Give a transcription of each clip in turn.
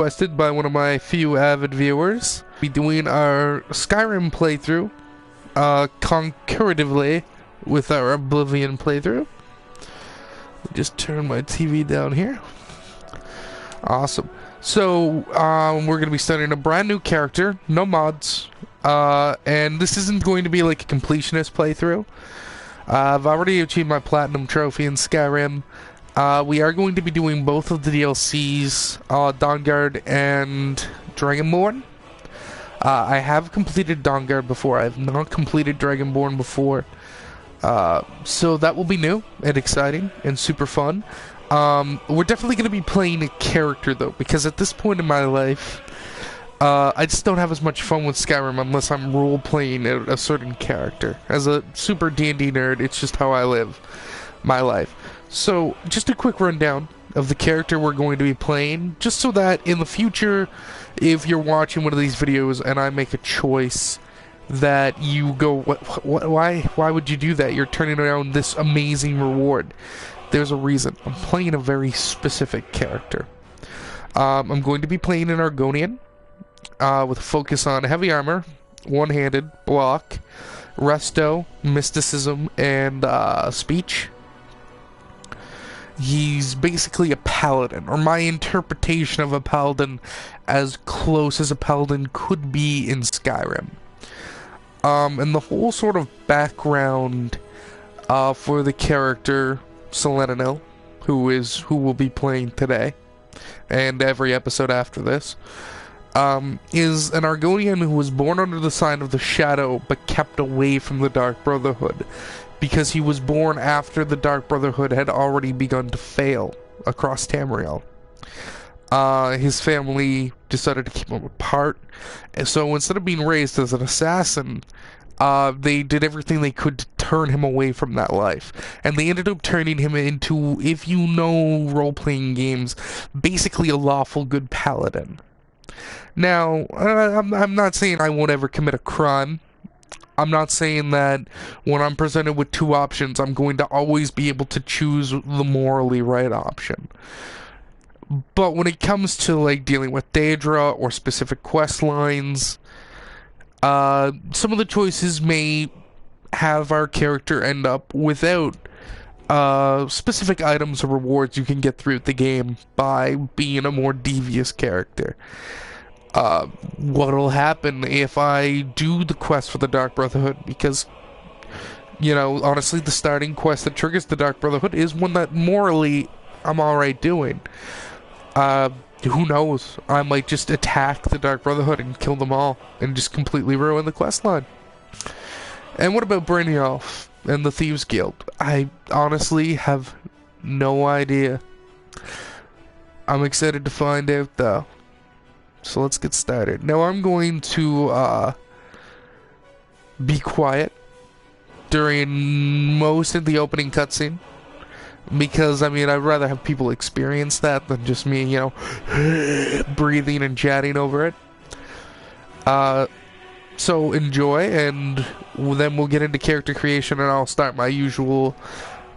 requested by one of my few avid viewers. Be doing our Skyrim playthrough, concurrently with our Oblivion playthrough. Just turn my TV down here. Awesome. So, we're gonna be starting a brand new character, no mods, and this isn't going to be like a completionist playthrough. I've already achieved my platinum trophy in Skyrim. We are going to be doing both of the DLCs, Dawnguard and Dragonborn. I have completed Dawnguard before. I have not completed Dragonborn before. So that will be new and exciting and super fun. We're definitely going to be playing a character though, because at this point in my life, I just don't have as much fun with Skyrim unless I'm role-playing a certain character. As a super D&D nerd, it's just how I live my life. So, just a quick rundown of the character we're going to be playing, just so that in the future, if you're watching one of these videos and I make a choice that you go, why would you do that? You're turning around this amazing reward. There's a reason. I'm playing a very specific character. I'm going to be playing an Argonian, with a focus on heavy armor, one-handed, block, resto, mysticism, and speech. He's basically a paladin, or my interpretation of a paladin, as close as a paladin could be in Skyrim. And the whole sort of background for the character Silaninil, who will be playing today, and every episode after this, is an Argonian who was born under the sign of the Shadow, but kept away from the Dark Brotherhood, because he was born after the Dark Brotherhood had already begun to fail across Tamriel. His family decided to keep him apart, and so instead of being raised as an assassin, they did everything they could to turn him away from that life. And they ended up turning him into, if you know role-playing games, basically a lawful good paladin. Now, I'm not saying I won't ever commit a crime. I'm not saying that when I'm presented with two options, I'm going to always be able to choose the morally right option. But when it comes to like dealing with Daedra or specific quest lines, some of the choices may have our character end up without specific items or rewards you can get through the game by being a more devious character. What'll happen if I do the quest for the Dark Brotherhood? Because, you know, honestly, the starting quest that triggers the Dark Brotherhood is one that morally I'm alright doing. Who knows? I might just attack the Dark Brotherhood and kill them all and just completely ruin the quest line. And what about Brynjolf and the Thieves Guild? I honestly have no idea. I'm excited to find out though. So let's get started. Now I'm going to be quiet during most of the opening cutscene, because I mean I'd rather have people experience that than just me, you know, breathing and chatting over it. So enjoy, and then we'll get into character creation, and I'll start my usual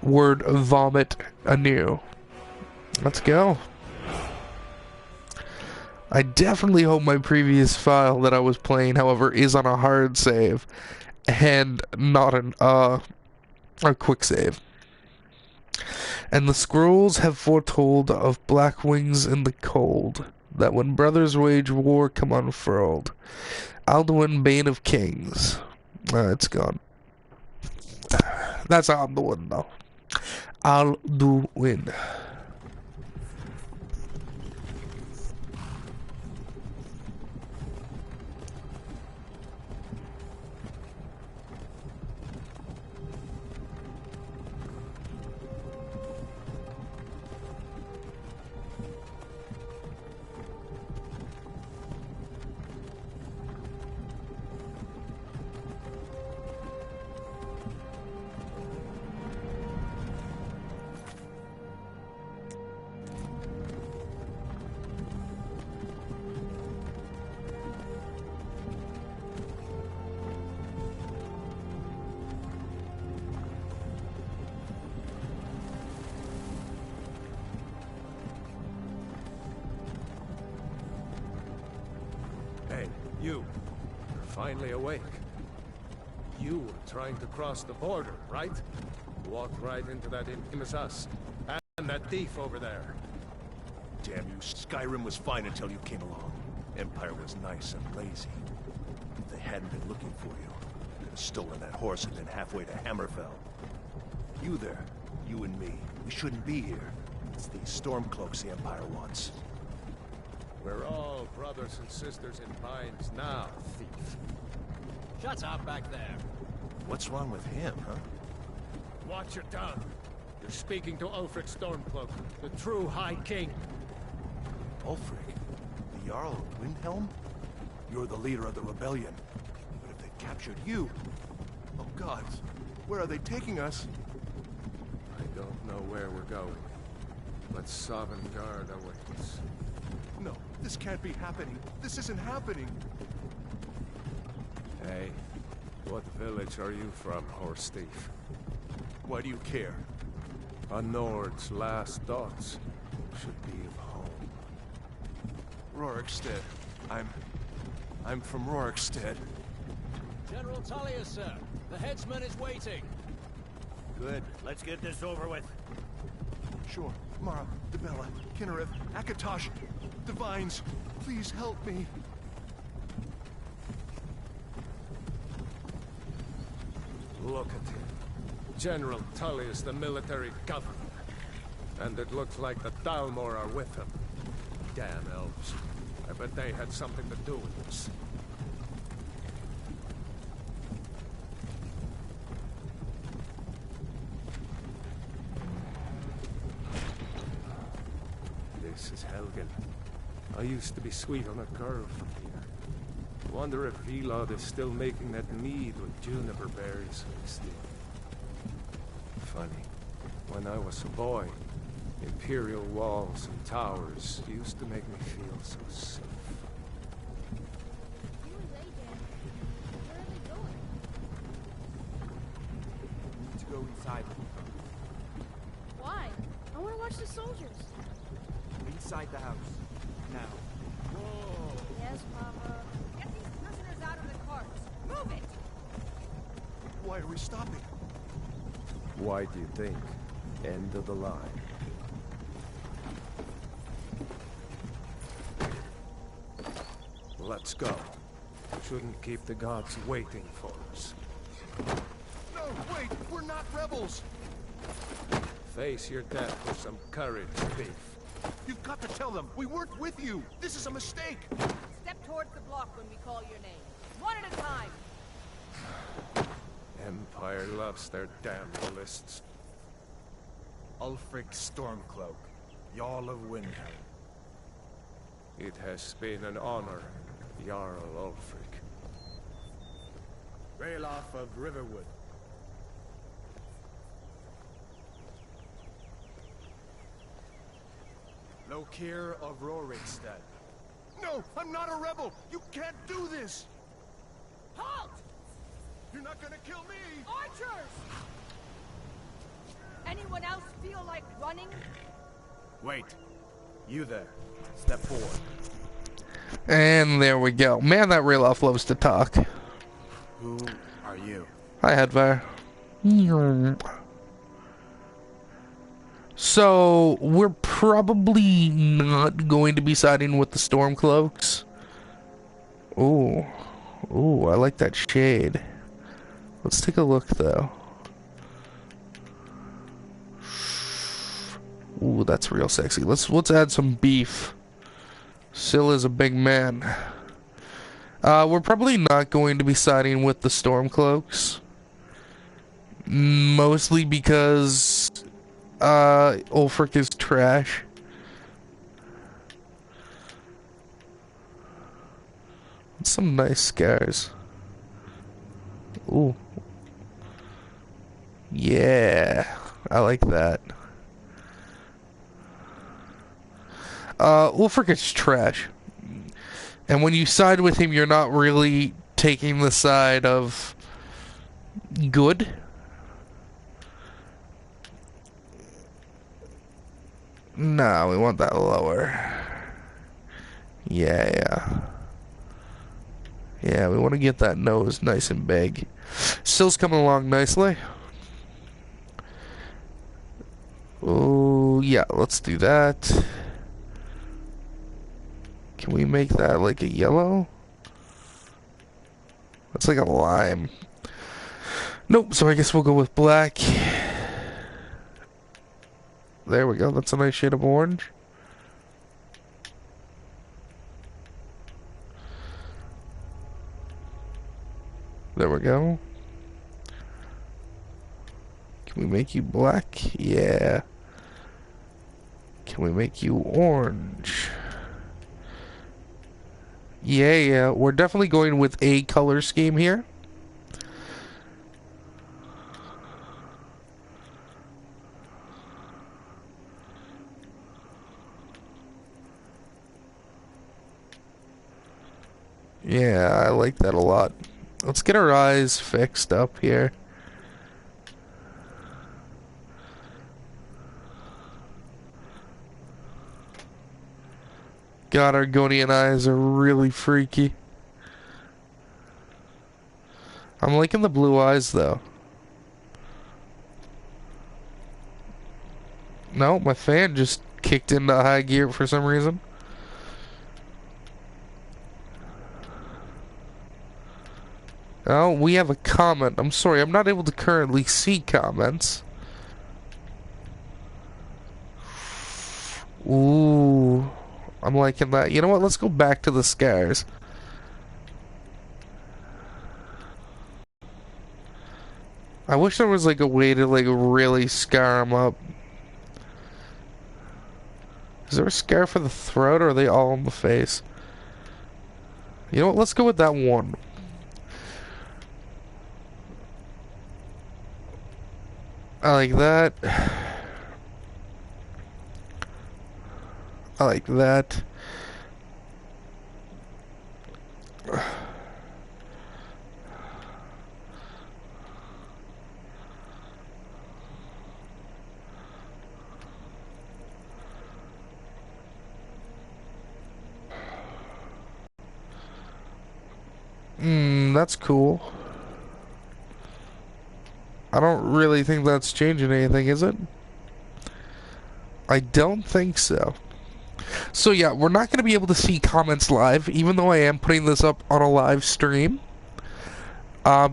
word vomit anew. Let's go. I definitely hope my previous file that I was playing, however, is on a hard save and not a quick save. And the scrolls have foretold of black wings in the cold, that when brothers wage war come unfurled. Alduin, Bane of Kings. It's gone. That's Alduin, though. Alduin. You're finally awake. You were trying to cross the border, right? Walked right into that infamous us. And that thief over there. Damn you, Skyrim was fine until you came along. Empire was nice and lazy. If they hadn't been looking for you, could have stolen that horse and been halfway to Hammerfell. You there, you and me, we shouldn't be here. It's these Stormcloaks the Empire wants. We're all brothers and sisters in binds now, thief. Shut up back there. What's wrong with him, huh? Watch your tongue. You're speaking to Ulfric Stormcloak, the true High King. Ulfric? The Jarl of Windhelm? You're the leader of the rebellion. But if they captured you... Oh gods, where are they taking us? I don't know where we're going, but Sovngarde awaits. No, this can't be happening. This isn't happening. Hey, what village are you from, horse thief? Why do you care? A Nord's last thoughts should be of home. Rorikstead. I'm from Rorikstead. General Tullius, sir. The headsman is waiting. Good. Let's get this over with. Sure. Mara, Debella, Kinnereth, Akatosh, Divines, please help me. Look at him. General Tullius, the military governor. And it looks like the Dalmor are with him. Damn elves. I bet they had something to do with this. This is Helgen. I used to be sweet on a girl from here. Wonder if Vilod is still making that mead with juniper berries mixed in. Funny. When I was a boy, imperial walls and towers used to make me feel so safe. You and they, Dan. Where are they going? We need to go inside. Why? I want to watch the soldiers. Inside the house. Now. Whoa! Yes, Mama. Get these prisoners out of the carts. Move it! Why are we stopping? Why do you think? End of the line. Let's go. Shouldn't keep the gods waiting for us. No, wait! We're not rebels! Face your death with some courage, thief. You've got to tell them! We weren't with you! This is a mistake! Step towards the block when we call your name. One at a time. Empire loves their damn lists. Ulfric Stormcloak, Jarl of Windhelm. It has been an honor, Jarl Ulfric. Ralof of Riverwood. Lokir of Rorikstead. No! I'm not a rebel! You can't do this! Halt! You're not gonna kill me! Archers! Anyone else feel like running? Wait. You there. Step forward. And there we go. Man, that Ralof loves to talk. Who are you? Hi, Hedvar. So, we're probably not going to be siding with the Stormcloaks. Ooh. Ooh, I like that shade. Let's take a look, though. Ooh, that's real sexy. Let's add some beef. Sila's a big man. We're probably not going to be siding with the Stormcloaks. Mostly because Ulfric is trash. Some nice scars. Ooh. Yeah, I like that. Ulfric is trash. And when you side with him, you're not really taking the side of good. No, we want that lower. Yeah. Yeah, we want to get that nose nice and big. Still's coming along nicely. Oh, yeah, let's do that. Can we make that like a yellow? That's like a lime. Nope, so I guess we'll go with black. There we go, that's a nice shade of orange. There we go. Can we make you black? Yeah. Can we make you orange? Yeah, we're definitely going with a color scheme here. Yeah, I like that a lot. Let's get our eyes fixed up here. God, Argonian eyes are really freaky. I'm liking the blue eyes, though. No, my fan just kicked into high gear for some reason. Oh, we have a comment. I'm sorry, I'm not able to currently see comments. Ooh, I'm liking that. You know what? Let's go back to the scars. I wish there was like a way to like really scar them up. Is there a scar for the throat, or are they all on the face? You know what? Let's go with that one. I like that. I like that. That's cool. I don't really think that's changing anything, is it? I don't think so. So yeah, we're not going to be able to see comments live, even though I am putting this up on a live stream.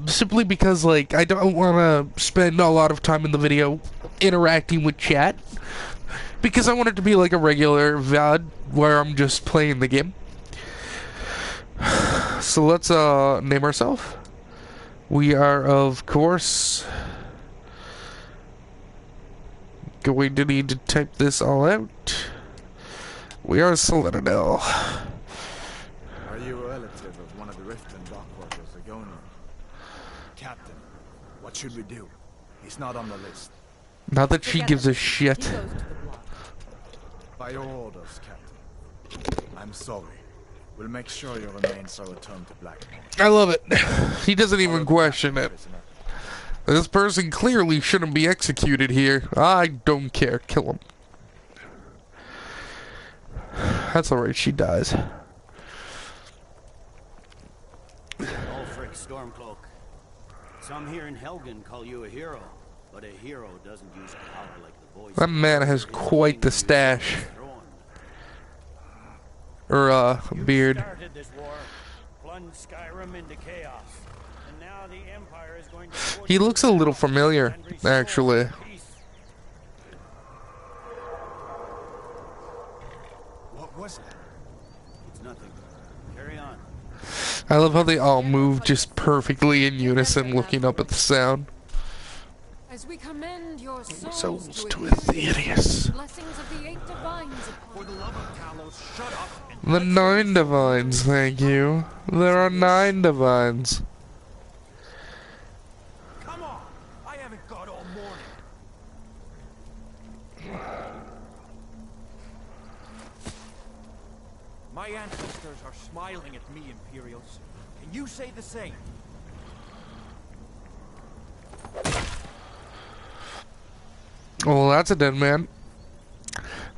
Simply because, like, I don't want to spend a lot of time in the video interacting with chat. Because I want it to be like a regular VOD, where I'm just playing the game. So let's name ourselves. We are, of course, going to need to type this all out. We are Silaninil. Are you a relative of one of the Riften dock workers, Argonian? Captain, what should we do? He's not on the list. Not that she gives a shit. By your orders, Captain. I'm sorry. We'll make sure your remains are returned to Blackmore. I love it. He doesn't even question it. This person clearly shouldn't be executed here. I don't care. Kill him. That's alright, she dies. Ulfric Stormcloak. Some here in Helgen call you a hero, but a hero doesn't use power like the voice. That man has quite the stash. Or, beard. You started this war, plunged Skyrim into chaos, and now the Empire is going to put He looks a little familiar, actually. What was it? It's nothing. Carry on. I love how they all move just perfectly in unison, looking up at the sound. As we commend your Souls to Ethereus, Ethereus. blessings of the 8 divines upon For the love of Talos, shut up and The 9 divines, thank you. There are 9 divines. come on! I haven't got all morning. My ancestors are smiling at me, Imperials. Can you say the same? Well, that's a dead man.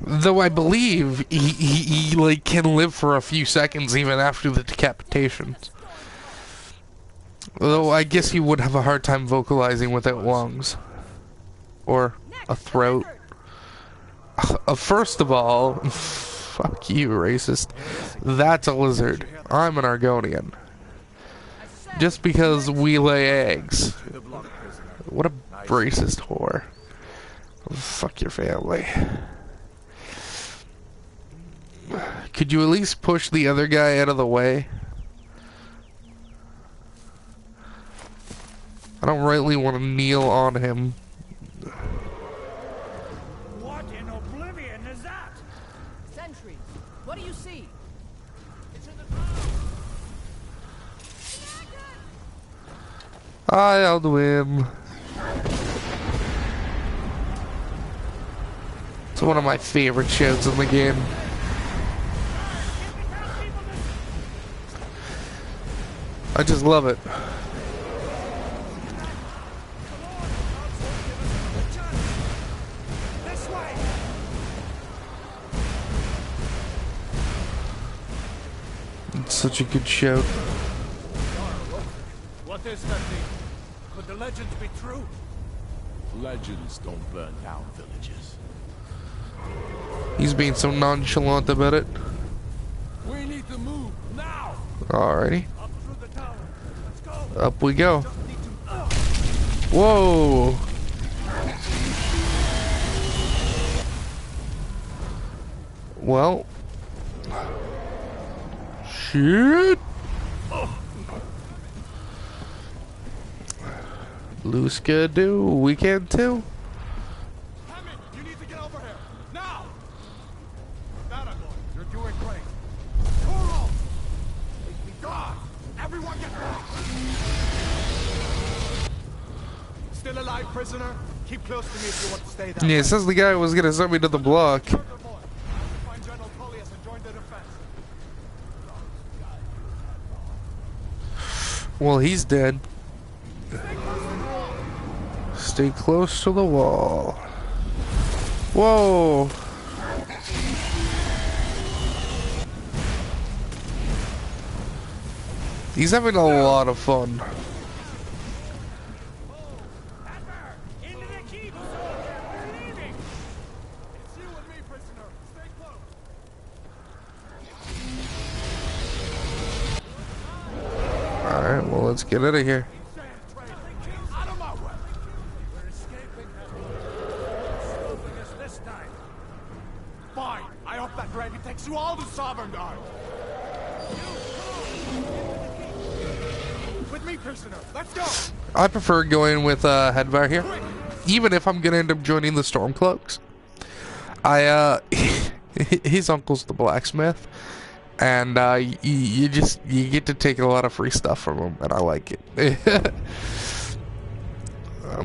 Though I believe he like can live for a few seconds even after the decapitations. Although I guess you would have a hard time vocalizing without lungs. Or a throat. First of all, fuck you, racist. That's a lizard. I'm an Argonian. Just because we lay eggs. What a racist whore. Fuck your family. Could you at least push the other guy out of the way? I don't really want to kneel on him. What in oblivion is that? Sentry, what do you see? It's in the ground. I held him. It's one of my favorite shouts in the game. I just love it. This way. It's such a good shout. What is that thing? Could the legends be true? Legends don't burn down villages. He's being so nonchalant about it. We need to move now. Alrighty. Up through the tower. Let's go. Up we go. Just need to. Whoa! Well. Shit! Looska-doo, we can too. Hammond, you need to get over here now. Aragorn, you're doing great. Coral, God, everyone get back. Still alive, prisoner? Keep close to me if you want to stay there. Yeah, it says the guy was gonna send me to the block. Find General Tullius and join the defense. Well, he's dead. Stay close to the wall. Whoa! He's having a lot of fun. Into the keep, soldier. We're leaving. It's you and me, prisoner. Stay close. Alright, well, let's get out of here. Out of my way. We're escaping him. Stopping us this time. Fine. I hope that gravy takes you all to Sovngarde. With me, prisoner. Let's go. I prefer going with Hedvar here, even if I'm gonna end up joining the Stormcloaks. His uncle's the blacksmith, and you get to take a lot of free stuff from him, and I like it.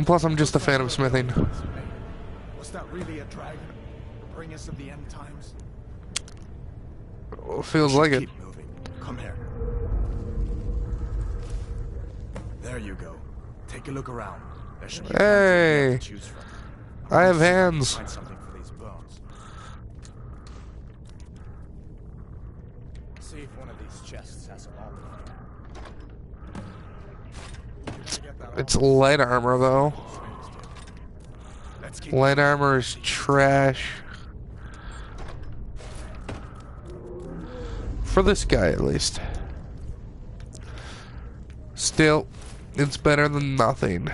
Plus, I'm just a fan of smithing. Was that really a dragon? Bring us of the end times? Feels like it. Keep moving. Come here. There you go. Take a look around. There should be plenty Hey. to choose from. I have hands. Find something for these bones. See if one of these chests has a armor. It's light armor, though. Let's keep Light armor is trash. For this guy, at least. Still, it's better than nothing.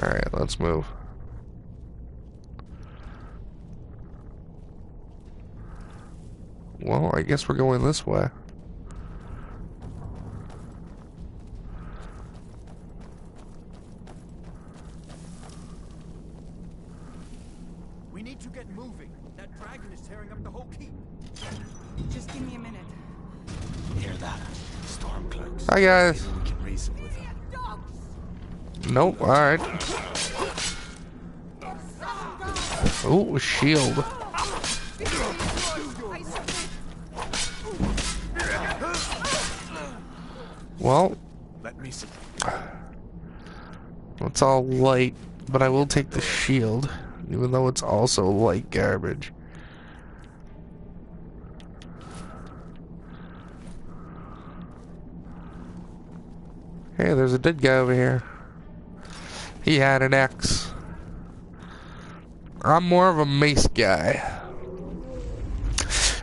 Alright, let's move. Well, I guess we're going this way. We need to get moving. That dragon is tearing up the whole keep. Just give me a minute. Hear that? Stormcloaks. Hi, guys. We can reason with them. Nope, alright. Ooh, shield. Well, Let me see. it's all light, but I will take the shield. even though it's also like garbage. Hey, there's a dead guy over here. He had an axe. I'm more of a mace guy.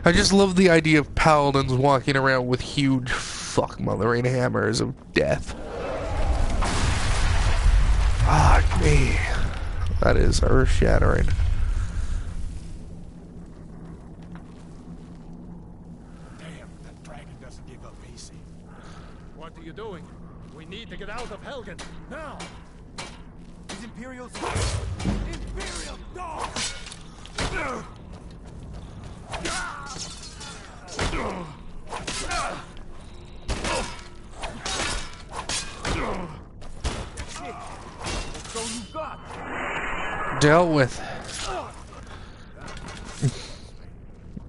I just love the idea of paladins walking around with huge fuck-mothering hammers of death. Fuck me. That is earth-shattering. Damn, that dragon doesn't give up easy. What are you doing? We need to get out of Helgen, now! These Imperials... Imperial dogs! So you got! Dealt with.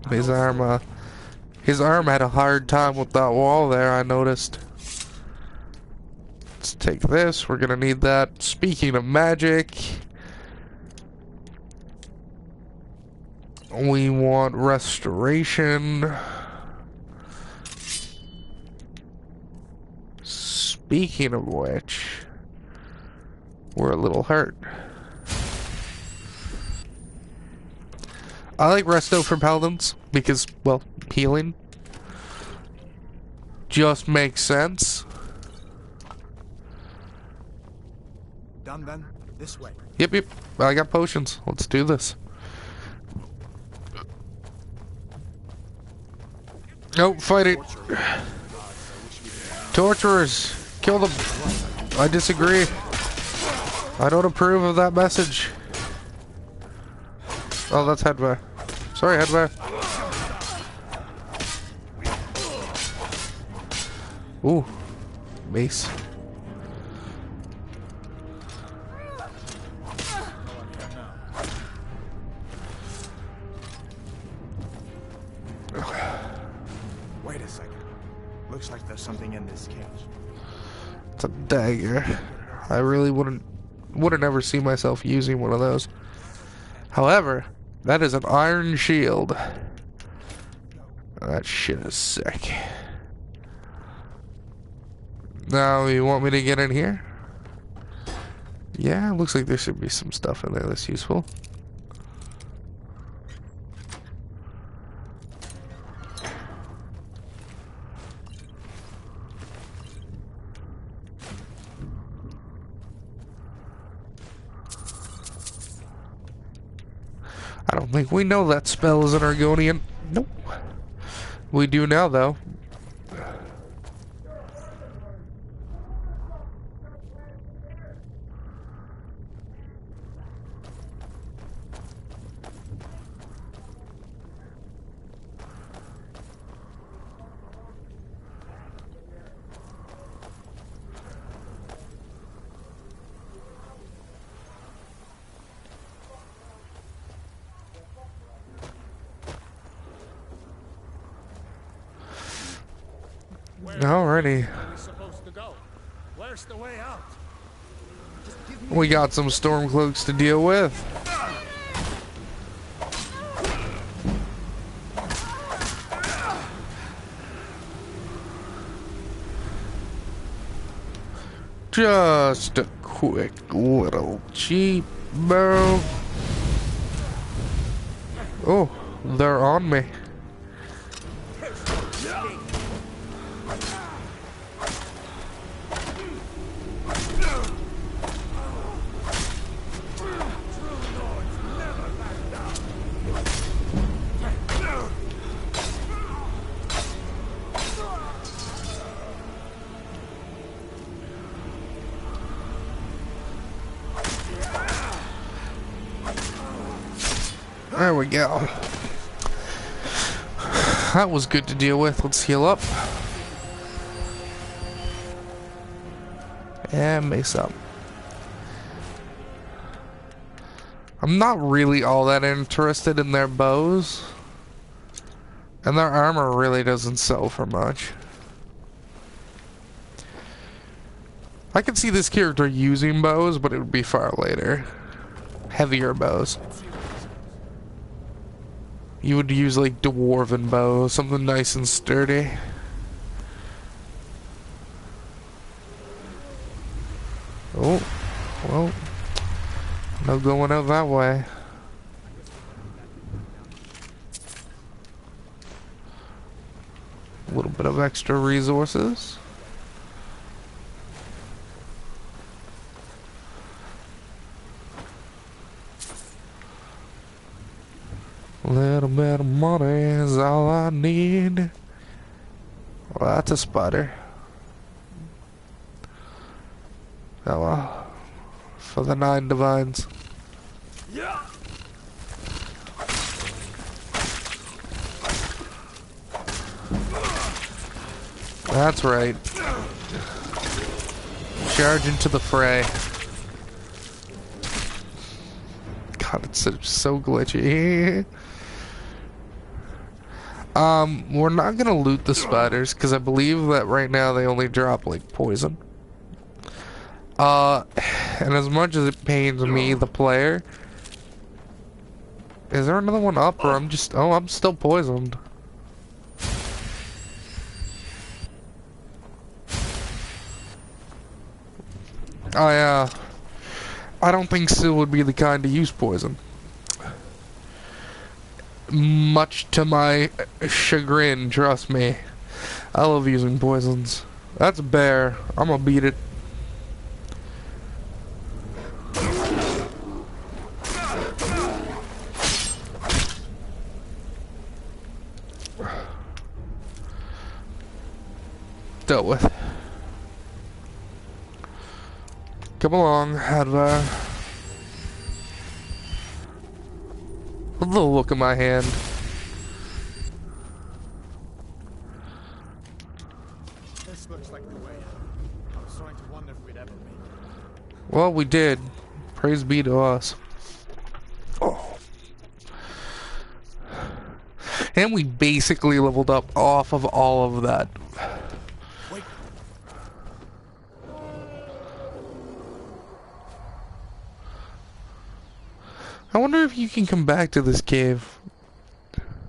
His arm had a hard time with that wall there, I noticed. Let's take this, we're gonna need that. Speaking of magic, we want restoration. Speaking of which, we're a little hurt. I like resto for paladins because, well, healing just makes sense. Done then? This way. Yep. I got potions. Let's do this. Nope, fight it. Torturers, kill them. I disagree. I don't approve of that message. Oh, that's Headwear. Sorry, Headwear. Ooh, mace. Wait a second. Looks like there's something in this cage. It's a dagger. I really wouldn't ever see myself using one of those. However, that is an iron shield. That shit is sick. Now, you want me to get in here? Yeah, looks like there should be some stuff in there that's useful. I don't think we know that spell is an Argonian. Nope. We do now, though. Alrighty. Where are we supposed to go? Where's the way out? We got some stormcloaks to deal with. Just a quick little cheap bow. Oh, they're on me. There we go. That was good to deal with. Let's heal up. And mace up. I'm not really all that interested in their bows. And their armor really doesn't sell for much. I can see this character using bows, but it would be far later. heavier bows. You would use like dwarven bows, something nice and sturdy. Oh, well, no going out that way. A little bit of extra resources. A little bit of money is all I need. Well, that's a spider. Oh well. For the 9 divines. Yeah. That's right. Charge into the fray. God, it's so glitchy. We're not gonna loot the spiders because I believe that right now they only drop like poison. And as much as it pains me, the player, is there another one up, or I'm still poisoned. I don't think Sil would be the kind to use poison. Much to my chagrin, trust me. I love using poisons. That's a bear. I'm gonna beat it. Dealt with. Come along, Hadvar. Look at my hand. This looks like the way. I was starting to wonder if we'd ever make it. Well, we did. Praise be to us. Oh. And we basically leveled up off of all of that. Wait. I wonder if you can come back to this cave.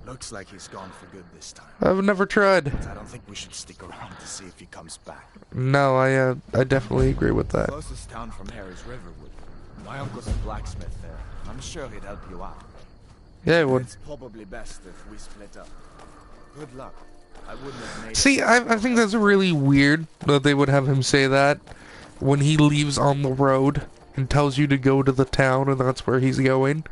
Looks like he's gone for good this time. I've never tried. I don't think we should stick around to see if he comes back. No, I definitely agree with that. Closest town from here is Riverwood. My uncle's a blacksmith there. I'm sure he'd help you out. Yeah, it would. It's probably best if we split up. Good luck. I wouldn't have made See, I think that's really weird that they would have him say that when he leaves on the road and tells you to go to the town and that's where he's going.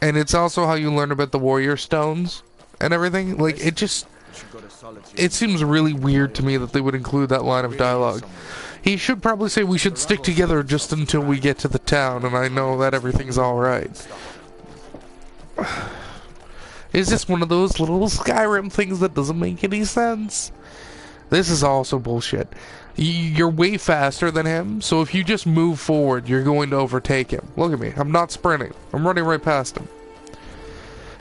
And it's also how you learn about the warrior stones and everything. Like, it seems really weird to me that they would include that line of dialogue. He should probably say we should stick together just until we get to the town and I know that everything's alright. Is this one of those little Skyrim things that doesn't make any sense? This is also bullshit. You're way faster than him, so if you just move forward, you're going to overtake him. Look at me. I'm not sprinting. I'm running right past him.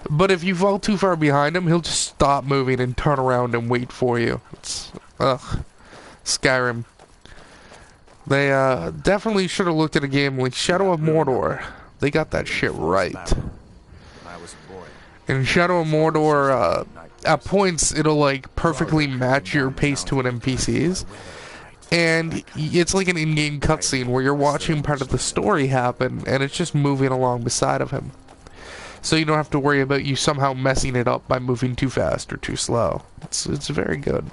But if you fall too far behind him, he'll just stop moving and turn around and wait for you. It's, ugh. Skyrim. They definitely should have looked at a game like Shadow of Mordor. They got that shit right. In Shadow of Mordor, at points, it'll like perfectly match your pace to an NPC's. And it's like an in-game cutscene where you're watching part of the story happen, and it's just moving along beside of him. So you don't have to worry about you somehow messing it up by moving too fast or too slow. It's very good.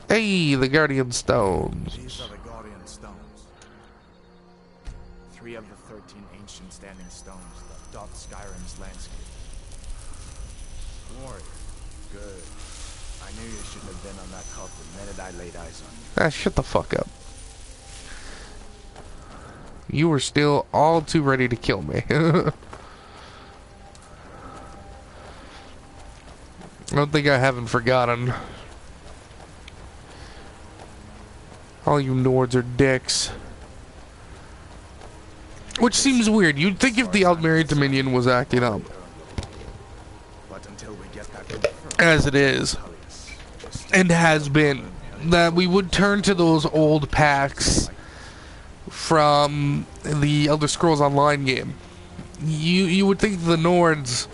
Hey, the Guardian Stones. These are the Guardian Stones. 3 of the 13 ancient standing stones that dot Skyrim's landscape. Warrior. Good. I knew you shouldn't have been on that cult the minute I laid eyes on you. Ah, shut the fuck up. You were still all too ready to kill me. I don't think I haven't forgotten. All you Nords are dicks. Which seems weird. You'd think if the Aldmeri Dominion was acting up, But until we get that confirmed, as it is, and has been, that we would turn to those old packs from the Elder Scrolls Online game. You would think the Nords,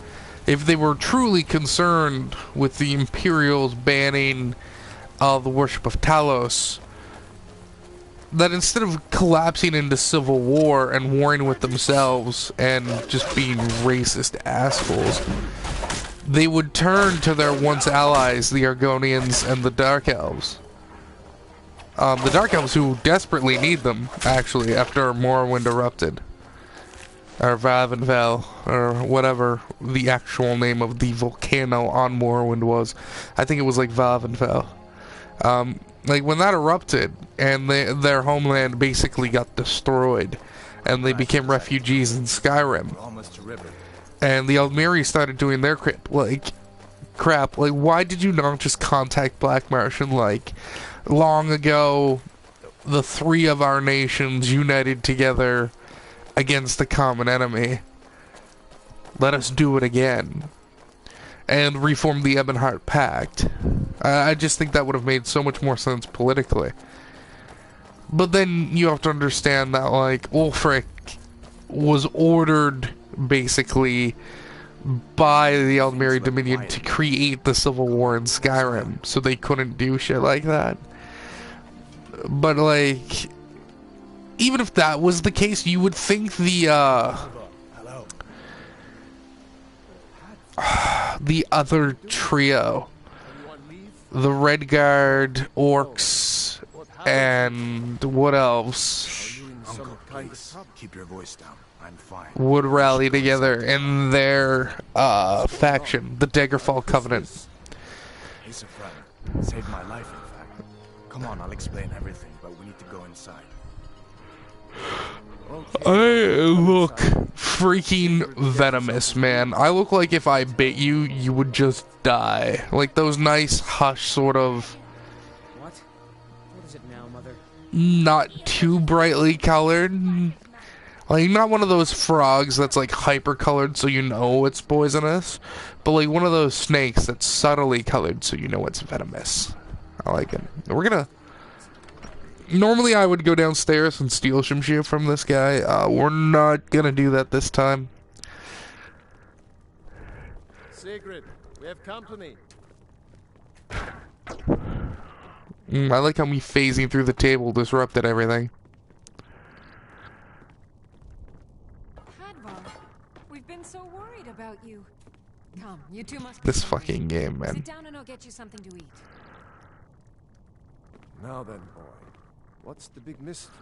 if they were truly concerned with the Imperials banning the worship of Talos, that instead of collapsing into civil war and warring with themselves and just being racist assholes, they would turn to their once allies, the Argonians and the Dark Elves. The Dark Elves who desperately need them, actually, after Morrowind erupted. Or Vavenfell, or whatever the actual name of the volcano on Morrowind was. I think it was like Vavenfell. Like when that erupted, and their homeland basically got destroyed, and they became refugees in Skyrim. And the Aldmeri started doing their crap. Like, why did you not just contact Black Martian? Like, long ago, the three of our nations united together against the common enemy. Let us do it again. And reform the Ebonheart Pact. I just think that would have made so much more sense politically. But then you have to understand that, like, Ulfric was ordered, basically, by the Aldmeri Dominion to create the civil war in Skyrim, so they couldn't do shit like that. But, like, even if that was the case, you would think the other trio, the Redguard, Orcs, and what else, Uncle, please, keep your voice down. I'm fine. would rally together in their faction, the Daggerfall Covenant. He's a friend. Saved my life, in fact. Come on, I'll explain everything, but we need to go inside. I look freaking venomous, man. I look like if I bit you, you would just die. Like those nice, hush sort of... What? What is it now, Mother? Not too brightly colored. Like, not one of those frogs that's like hyper-colored so you know it's poisonous. But like one of those snakes that's subtly colored so you know it's venomous. I like it. We're gonna... Normally I would go downstairs and steal some shit from this guy. We're not gonna do that this time. Sigrid, we have company. I like how me phasing through the table disrupted everything. Hadvar, we've been so worried about you. Come, you two must... This fucking game, man. Sit down and I'll get you something to eat. Now then, boy. What's the big mystery?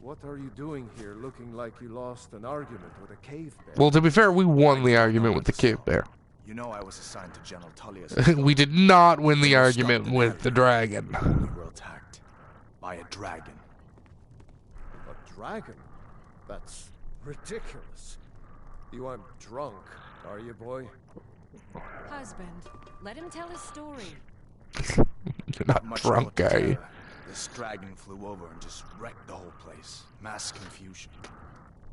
What are you doing here looking like you lost an argument with a cave bear? Well, to be fair, we won the argument with the cave bear. You know I was assigned to General Tullius. We did not win the argument with the dragon. We were attacked by a dragon. A dragon? That's ridiculous. You aren't drunk, are you, boy? Husband, let him tell his story. You're not drunk, are you? This dragon flew over and just wrecked the whole place. Mass confusion.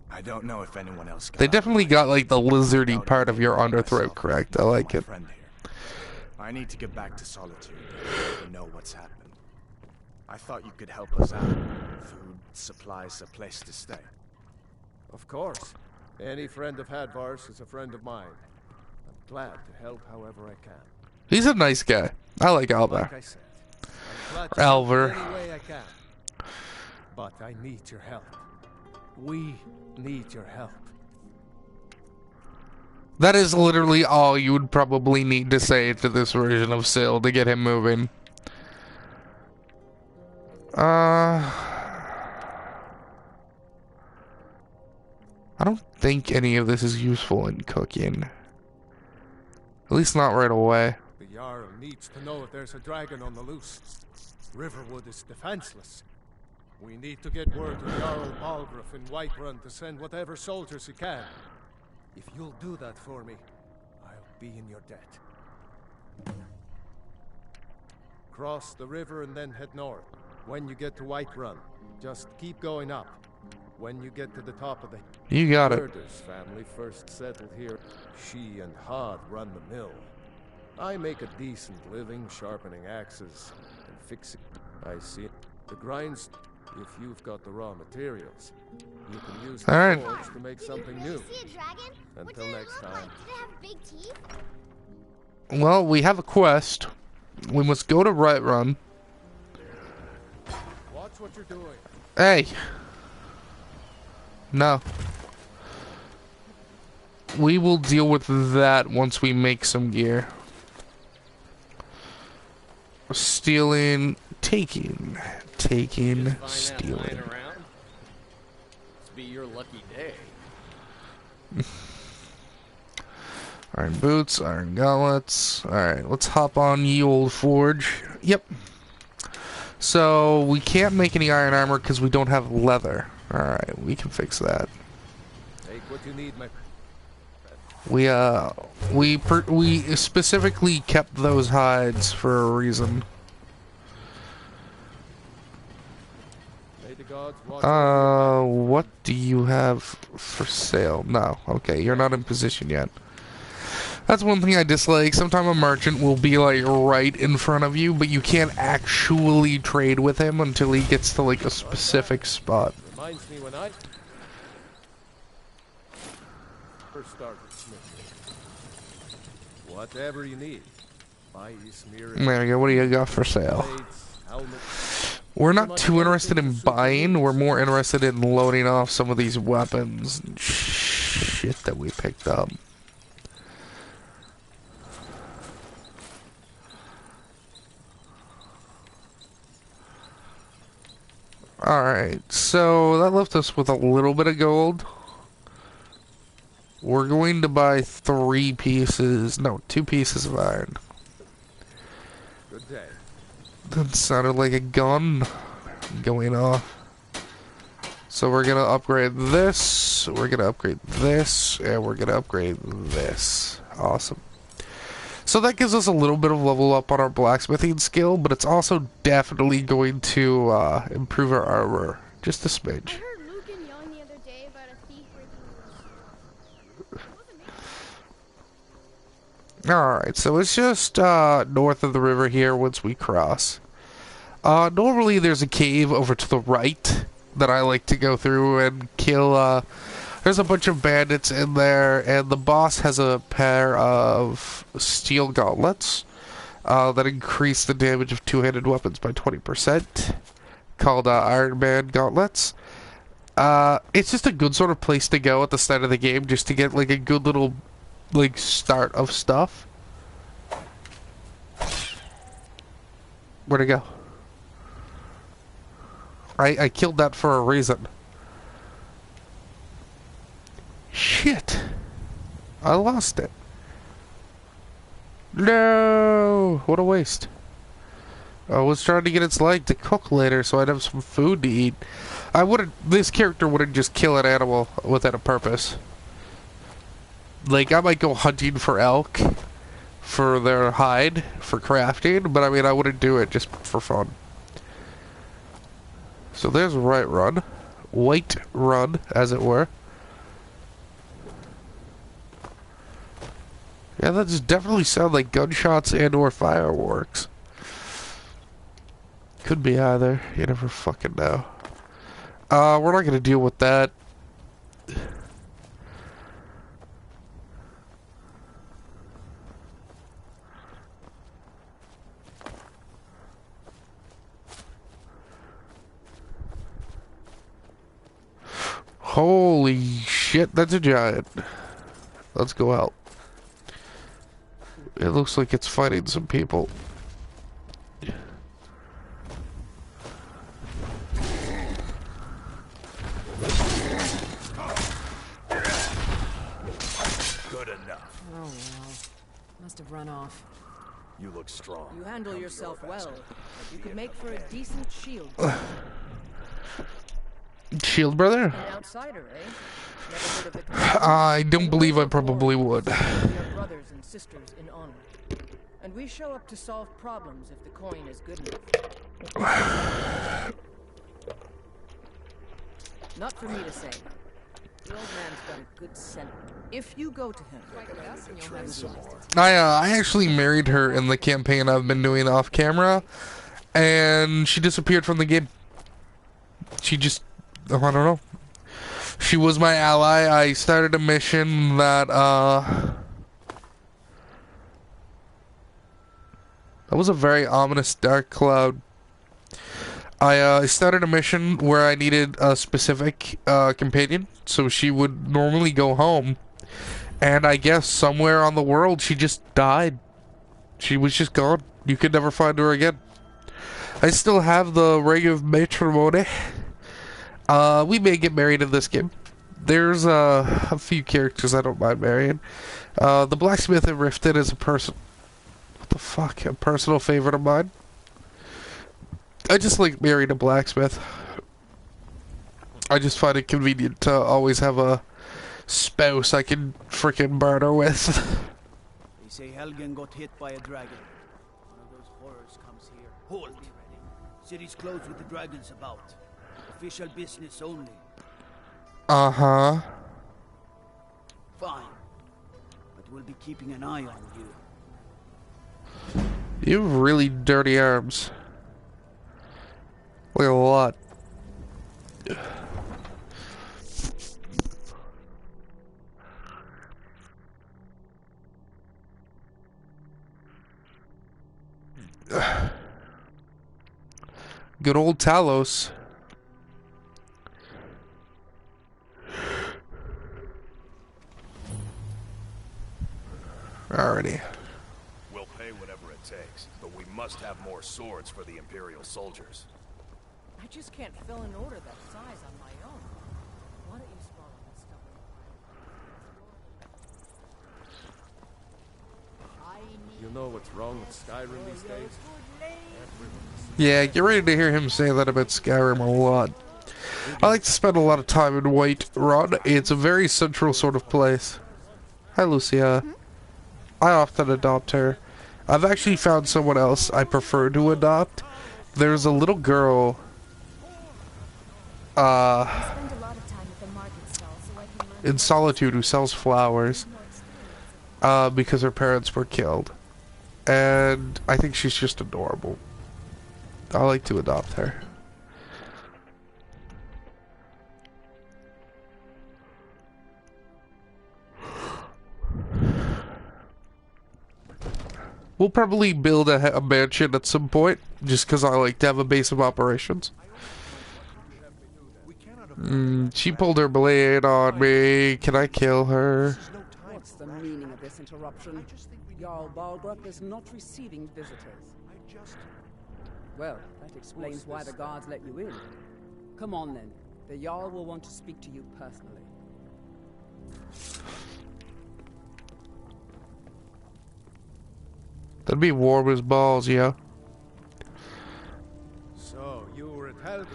I don't know if anyone else got... They definitely got, like, the lizardy part of your underthroat correct. I like it. I need to get back to Solitude to know what's happened. I thought you could help us out. Food, supplies, a place to stay. Of course. Any friend of Hadvar's is a friend of mine. I'm glad to help however I can. He's a nice guy. I like Alvar. Like I said, I'm glad to help Alvar. any way I can. But I need your help. We need your help. That is literally all you would probably need to say to this version of Sil to get him moving. I don't think any of this is useful in cooking. At least not right away. The Jarl needs to know if there's a dragon on the loose. Riverwood is defenseless. We need to get word to Jarl Balgruuf in Whiterun to send whatever soldiers he can. If you'll do that for me, I'll be in your debt. Cross the river and then head north. When you get to Whiterun, just keep going up. When you get to the top of the You got it. Murders family first settled here. She and Hod run the mill. I make a decent living sharpening axes and fixing. I see the grinds. If you've got the raw materials, you can use the All right. forge to make something new. See a dragon? What Until did it next look time. like? Did it have big teeth? Well, we have a quest. We must go to Run. Watch what you're doing. Hey. No. We will deal with that once we make some gear. Stealing, taking, stealing. Be your lucky day. Iron boots, iron gauntlets. Alright, let's hop on ye old forge. Yep. So, we can't make any iron armor because we don't have leather. Alright, we can fix that. Take what you need, my. We specifically kept those hides for a reason. May the gods watch What do you have for sale? No. Okay, you're not in position yet. That's one thing I dislike. Sometimes a merchant will be like right in front of you, but you can't actually trade with him until he gets to like a specific spot. Reminds me when I first started smithing. Whatever you need. Buy you smear it. There we go. What do you got for sale? Blades, helmets. We're not too interested in buying. We're more interested in loading off some of these weapons and shit that we picked up. Alright, so that left us with a little bit of gold. We're going to buy 2 pieces of iron. Good day. That sounded like a gun going off. So we're gonna upgrade this, we're gonna upgrade this, and we're gonna upgrade this. Awesome. So that gives us a little bit of level up on our blacksmithing skill, but it's also definitely going to improve our armor. Just a smidge. I heard Luke and Yon the other day about a thief breaking. Alright, so it's just north of the river here once we cross. Normally there's a cave over to the right that I like to go through and kill. There's a bunch of bandits in there, and the boss has a pair of steel gauntlets that increase the damage of two-handed weapons by 20%, called Iron Man gauntlets. It's just a good sort of place to go at the start of the game, just to get like a good little like start of stuff. Where'd it go? I killed that for a reason. Shit. I lost it. No! What a waste. I was trying to get its leg to cook later so I'd have some food to eat. This character wouldn't just kill an animal without a purpose. Like, I might go hunting for elk for their hide, for crafting, but I mean, I wouldn't do it just for fun. So there's White Run, as it were. Yeah, that just definitely sound like gunshots and or fireworks. Could be either. You never fucking know. We're not gonna deal with that. Holy shit, that's a giant. Let's go out. It looks like it's fighting some people. Good enough. Oh well. Must have run off. You look strong. You handle yourself well, but you could make for a decent shield. Shield brother? An outsider, eh? Never heard of it. I don't believe I probably would. Your brothers and sisters in honor. And we show up to solve problems if the coin is good enough. Not for me to say. The old man's got a good scent. If you go to him, I actually married her in the campaign I've been doing off camera, and she disappeared from the game. She just, I don't know. She was my ally. I started a mission that was a very ominous dark cloud. I started a mission where I needed a specific companion, so she would normally go home. And I guess somewhere on the world she just died. She was just gone. You could never find her again. I still have the ring of matrimony. We may get married in this game. There's a few characters I don't mind marrying. The blacksmith in Riften is a personal favorite of mine. I just like marrying a blacksmith. I just find it convenient to always have a spouse I can frickin' barter with. They say Helgen got hit by a dragon. One of those horrors comes here. Hold! City's closed with the dragons about. Official business only. Uh-huh. Fine. But we'll be keeping an eye on you. You have really dirty arms. Like a lot. Good old Talos. Alrighty. We'll pay whatever it takes, but we must have more swords for the Imperial soldiers. I just can't fill an order that size on my own. Why don't you swallow that stuff? You know what's wrong with Skyrim these days? Yeah, get ready to hear him say that about Skyrim a lot. I like to spend a lot of time in Whiterun. It's a very central sort of place. Hi, Lucia. I often adopt her. I've actually found someone else I prefer to adopt. There's a little girl in Solitude who sells flowers because her parents were killed, and I think she's just adorable. I like to adopt her. We'll probably build a mansion at some point, just because I like to have a base of operations. She pulled her blade on me. Can I kill her? What's the meaning of this interruption? Jarl Balgrup is not receiving visitors. Well, that explains why the guards let you in. Come on then. The Jarl will want to speak to you personally. That'd be warm as balls, yeah. So, you were at Helgen.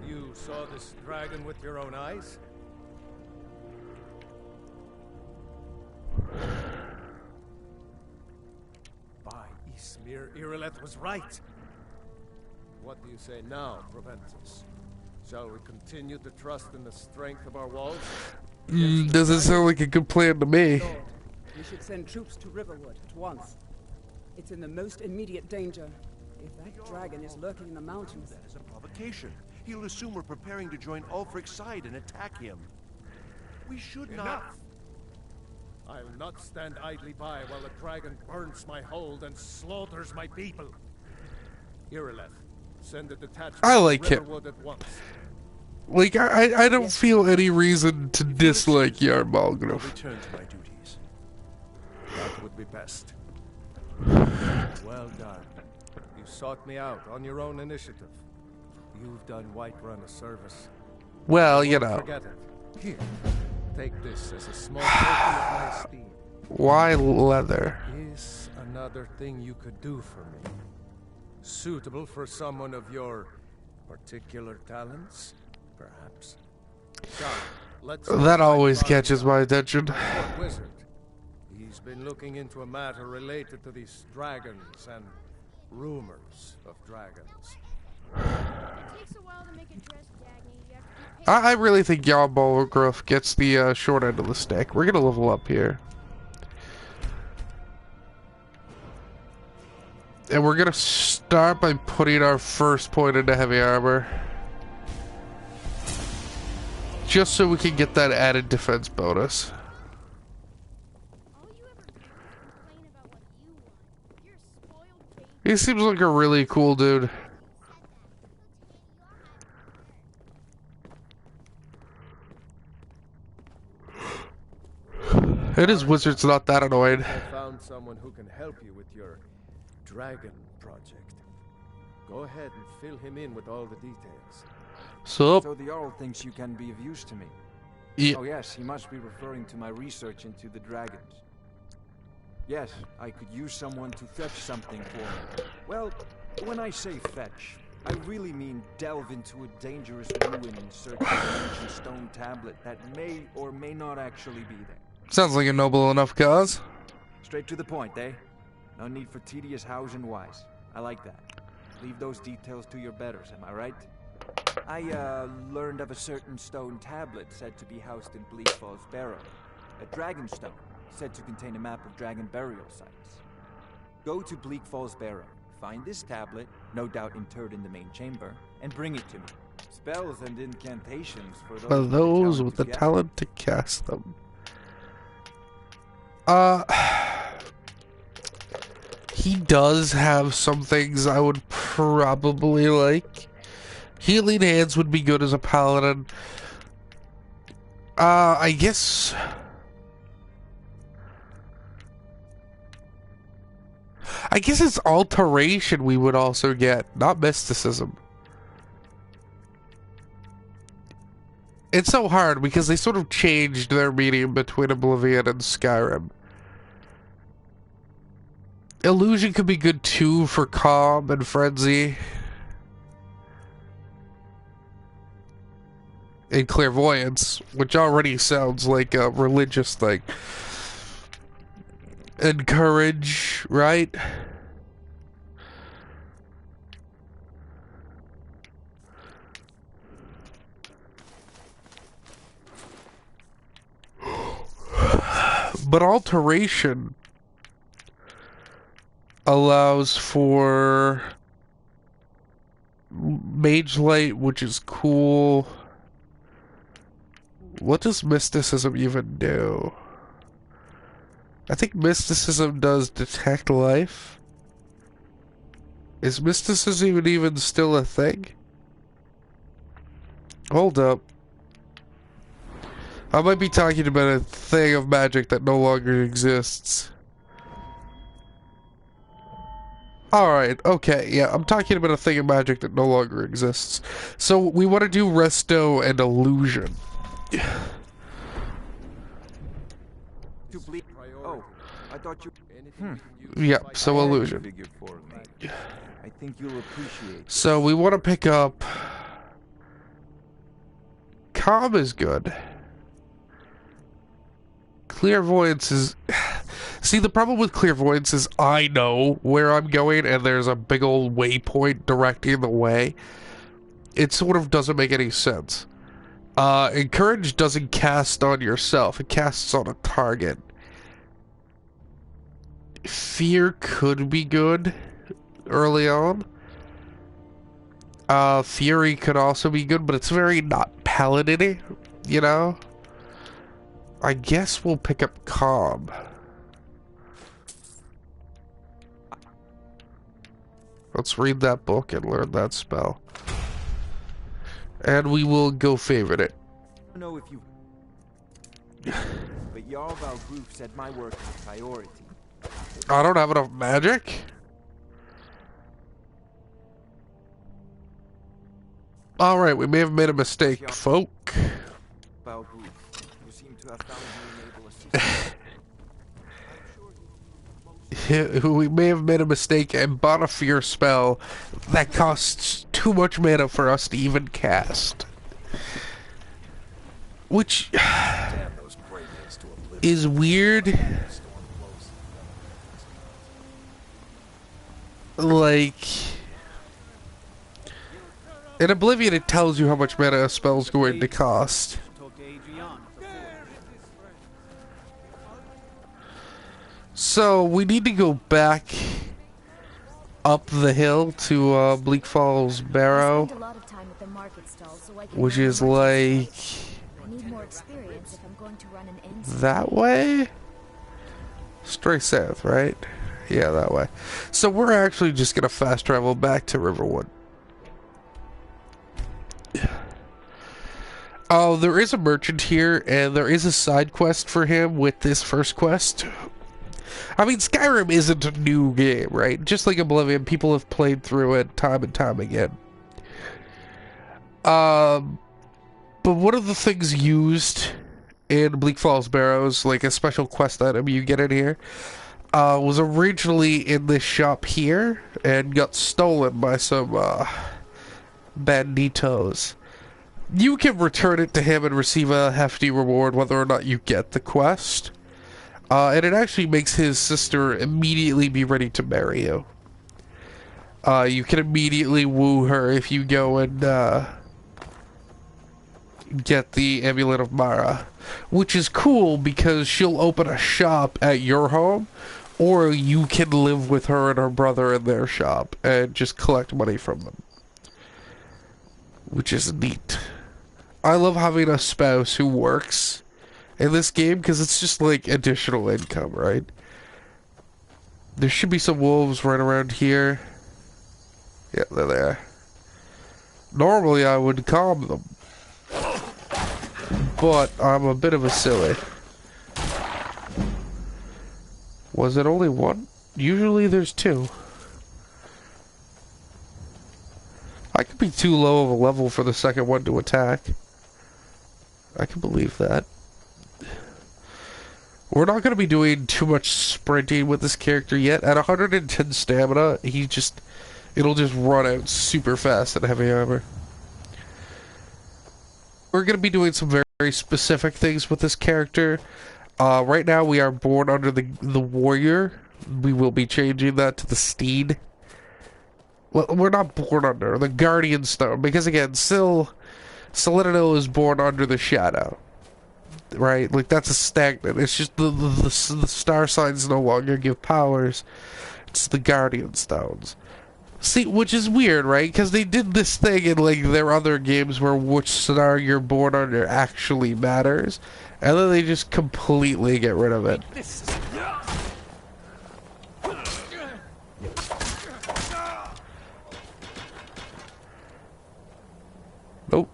You saw this dragon with your own eyes? By Ismir, Irileth was right. What do you say now, Proventus? Shall we continue to trust in the strength of our walls? Doesn't sound like a good plan to me. Lord, we should send troops to Riverwood at once. It's in the most immediate danger. If that dragon is lurking in the mountains... That is a provocation. He'll assume we're preparing to join Ulfric's side and attack him. We should not... I'll not stand idly by while the dragon burns my hold and slaughters my people. Irileth, send a detachment I like to him. Riverwood at once. Like, I don't feel any reason to dislike Jarl Balgrup. Return to my duties. That would be best. Well done. You sought me out on your own initiative. You've done Whiterun a service. Well, you Don't know. forget it. Here, take this as a small token of my esteem. Why leather? Is another thing you could do for me. Suitable for someone of your particular talents, perhaps. Come, let's That always catches my attention. Court wizard. He's been looking into a matter related to these dragons and rumors of dragons. It takes a while to make a dress, Dagny. You have to be I really think Jarl Balgruuf gets the short end of the stick. We're gonna level up here. And we're gonna start by putting our first point into heavy armor. Just so we can get that added defense bonus. He seems like a really cool dude. And his wizard's not that annoying. I found someone who can help you with your dragon project. Go ahead and fill him in with all the details. So the Jarl thinks you can be of use to me. Yeah. Oh yes, he must be referring to my research into the dragons. Yes, I could use someone to fetch something for me. Well, when I say fetch, I really mean delve into a dangerous ruin in search of an ancient stone tablet that may or may not actually be there. Sounds like a noble enough cause. Straight to the point, eh? No need for tedious hows and whys. I like that. Leave those details to your betters, am I right? I learned of a certain stone tablet said to be housed in Bleak Falls Barrow. A dragon stone, said to contain a map of dragon burial sites. Go to Bleak Falls Barrow, find this tablet, no doubt interred in the main chamber, and bring it to me. Spells and incantations for those with the talent to cast them. He does have some things I would probably like. Healing Hands would be good as a paladin. I guess it's alteration we would also get, not mysticism. It's so hard because they sort of changed their meaning between Oblivion and Skyrim. Illusion could be good too for Calm and Frenzy. And Clairvoyance, which already sounds like a religious thing. And Courage, right? But Alteration allows for Mage Light, which is cool. What does Mysticism even do? I think Mysticism does Detect Life. Is Mysticism even still a thing? Hold up. I might be talking about a thing of magic that no longer exists. Alright, okay, yeah, I'm talking about a thing of magic that no longer exists. So we want to do Resto and Illusion. Oh, I thought you. Yep, so Illusion. I think you'll appreciate. So we want to pick up. Calm is good. Clairvoyance is. See, the problem with Clairvoyance is I know where I'm going, and there's a big old waypoint directing the way. It sort of doesn't make any sense. And Courage doesn't cast on yourself, it casts on a target. Fear could be good early on. Fury could also be good, but it's very not paladin-y, you know? I guess we'll pick up Calm. Let's read that book and learn that spell. And we will go favorite it. I don't know if you... But Jarl Balgruuf said my work is a priority. I don't have enough magic? Alright, we may have made a mistake, folk. Balgruuf, you seem to have found me enable We may have made a mistake and bought a fear spell that costs too much mana for us to even cast. Which is weird. In Oblivion, it tells you how much mana a spell's going to cost. So, we need to go back up the hill to Bleak Falls Barrow, which is like that way? Straight south, right? Yeah, that way. So we're actually just gonna fast travel back to Riverwood. Oh, there is a merchant here, and there is a side quest for him with this first quest. I mean, Skyrim isn't a new game, right? Just like Oblivion, people have played through it time and time again. But one of the things used in Bleak Falls Barrows, like a special quest item you get in here, was originally in this shop here, and got stolen by some, banditos. You can return it to him and receive a hefty reward whether or not you get the quest. And it actually makes his sister immediately be ready to marry you. You can immediately woo her if you go and, get the Amulet of Mara. Which is cool because she'll open a shop at your home, or you can live with her and her brother in their shop and just collect money from them. Which is neat. I love having a spouse who works in this game because it's just like additional income, right? There should be some wolves right around here. Yeah, they're there. Normally I would calm them, but I'm a bit of a silly. Was it only one? Usually there's two. I could be too low of a level for the second one to attack. I can believe that. We're not going to be doing too much sprinting with this character yet. At 110 stamina, it'll just run out super fast at heavy armor. We're going to be doing some very, very specific things with this character. Right now we are born under the warrior. We will be changing that to the steed. Well, we're not born under the guardian stone, because again, Silaninil is born under the shadow. Right? Like, that's a stagnant. It's just the star signs no longer give powers. It's the guardian stones. See, which is weird, right? Because they did this thing in, like, their other games where which star you're born under actually matters. And then they just completely get rid of it. Nope.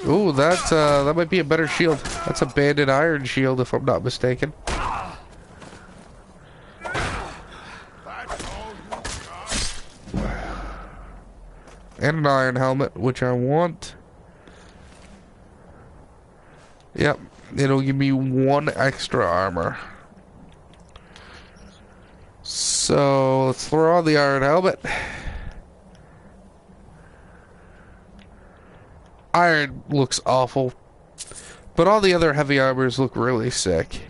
Ooh, that might be a better shield. That's a banded iron shield, if I'm not mistaken. And an iron helmet, which I want. Yep, it'll give me 1 extra armor. So, let's throw on the iron helmet. Iron looks awful, but all the other heavy armors look really sick.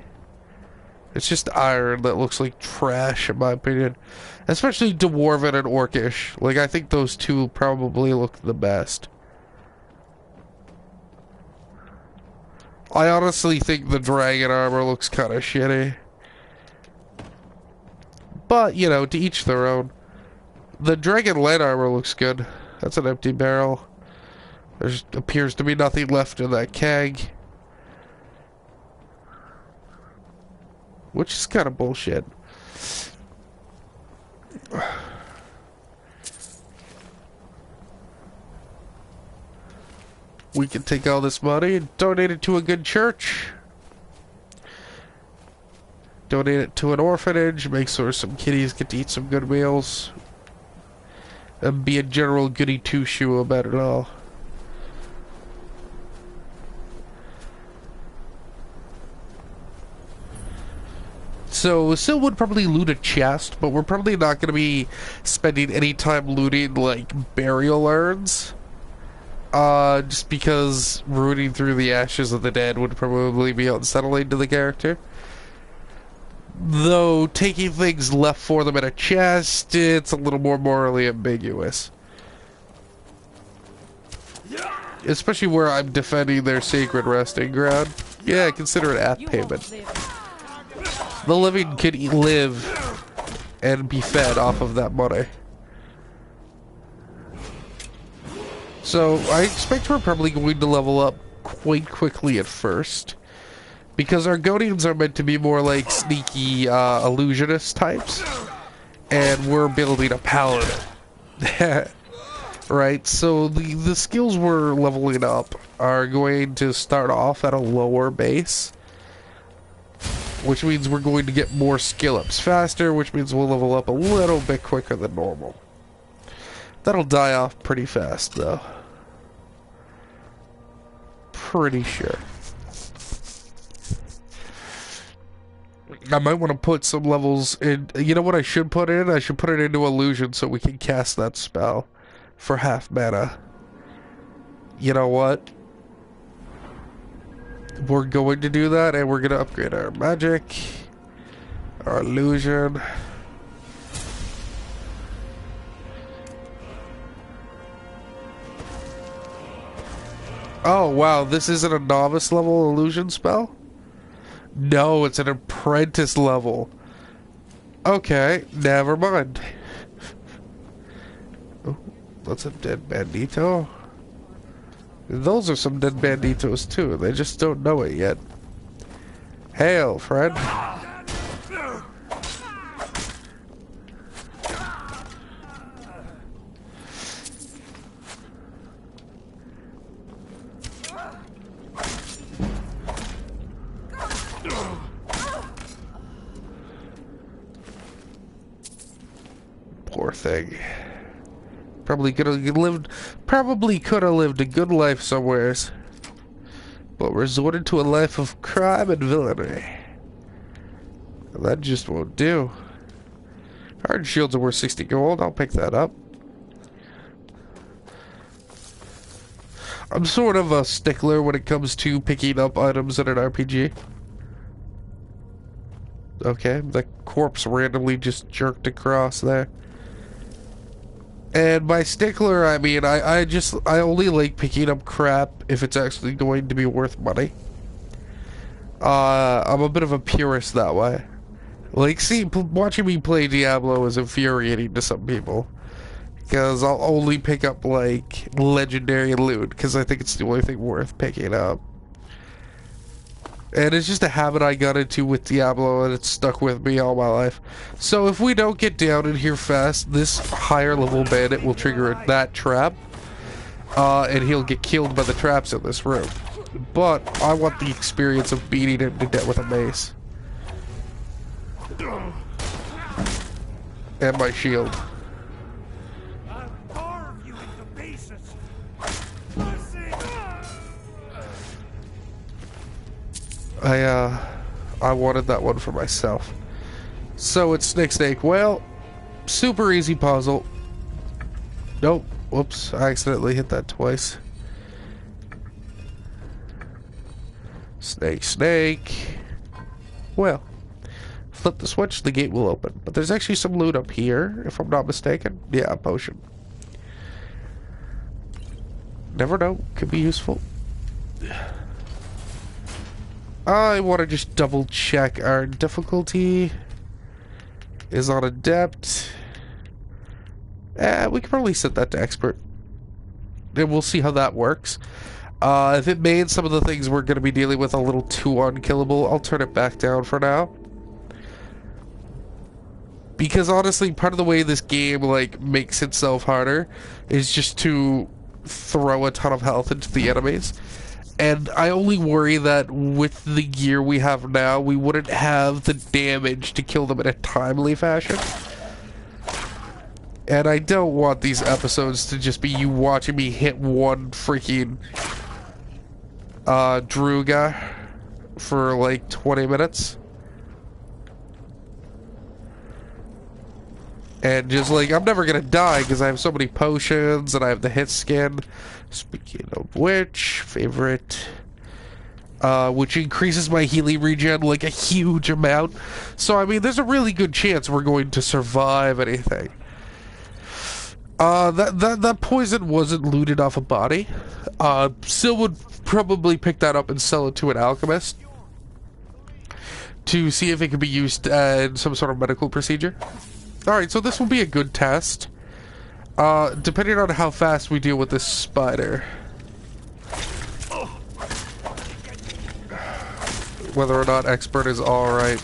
It's just iron that looks like trash, in my opinion. Especially Dwarven and Orcish. Like, I think those two probably look the best. I honestly think the dragon armor looks kind of shitty. But, you know, to each their own. The dragon lead armor looks good. That's an empty barrel. There appears to be nothing left in that keg. Which is kind of bullshit. We can take all this money and donate it to a good church. Donate it to an orphanage, make sure some kiddies get to eat some good meals. And be a general goody two-shoe about it all. So, Sil would probably loot a chest, but we're probably not going to be spending any time looting, like, burial urns. Just because rooting through the ashes of the dead would probably be unsettling to the character. Though taking things left for them in a chest, it's a little more morally ambiguous. Especially where I'm defending their sacred resting ground. Yeah, consider it app payment. The living could live and be fed off of that money. So, I expect we're probably going to level up quite quickly at first. Because Argonians are meant to be more like sneaky illusionist types. And we're building a paladin. Right, so the skills we're leveling up are going to start off at a lower base. Which means we're going to get more skill ups faster, which means we'll level up a little bit quicker than normal. That'll die off pretty fast though. Pretty sure. I might want to put some levels in. You know what I should put in? I should put it into illusion so we can cast that spell for half mana. You know what? We're going to do that, and we're going to upgrade our magic, our illusion. Oh wow, this isn't a novice level illusion spell? No, it's an apprentice level. Okay, never mind. Oh, that's a dead bandito. Those are some dead banditos too, they just don't know it yet. Hail, friend. Poor thing. Probably could have lived a good life somewheres, but resorted to a life of crime and villainy. That just won't do. Hard shields are worth 60 gold. I'll pick that up. I'm sort of a stickler when it comes to picking up items in an RPG. Okay, the corpse randomly just jerked across there. And by stickler, I mean, I only like picking up crap if it's actually going to be worth money. I'm a bit of a purist that way. Like, see, watching me play Diablo is infuriating to some people. Because I'll only pick up, like, legendary loot, because I think it's the only thing worth picking up. And it's just a habit I got into with Diablo, and it's stuck with me all my life. So if we don't get down in here fast, this higher level bandit will trigger that trap. And he'll get killed by the traps in this room. But I want the experience of beating him to death with a mace. And my shield. I wanted that one for myself. So it's Snake. Well, super easy puzzle. Nope. Whoops. I accidentally hit that twice. Snake. Well, flip the switch, the gate will open. But there's actually some loot up here, if I'm not mistaken. Yeah, a potion. Never know. Could be useful. I want to just double check our difficulty is on adept. We can probably set that to expert. And we'll see how that works. If it made some of the things we're going to be dealing with a little too unkillable, I'll turn it back down for now. Because honestly, part of the way this game like makes itself harder is just to throw a ton of health into the enemies. And I only worry that with the gear we have now, we wouldn't have the damage to kill them in a timely fashion. And I don't want these episodes to just be you watching me hit one freaking Druga for like 20 minutes. And just like, I'm never gonna die because I have so many potions and I have the hit skin. Speaking of which, favorite which increases my healing regen like a huge amount. So, I mean, there's a really good chance we're going to survive anything. That poison wasn't looted off a body. Sil would probably pick that up and sell it to an alchemist to see if it could be used in some sort of medical procedure. Alright, so this will be a good test. Depending on how fast we deal with this spider. Whether or not expert is alright.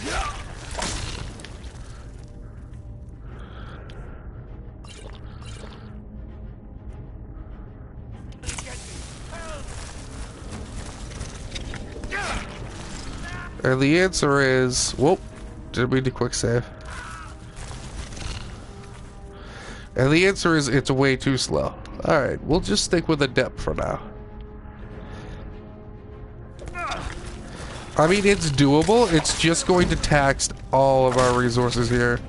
And the answer is, whoop, didn't mean to quick save. And the answer is, it's way too slow. Alright, we'll just stick with adept for now. I mean, it's doable, it's just going to tax all of our resources here.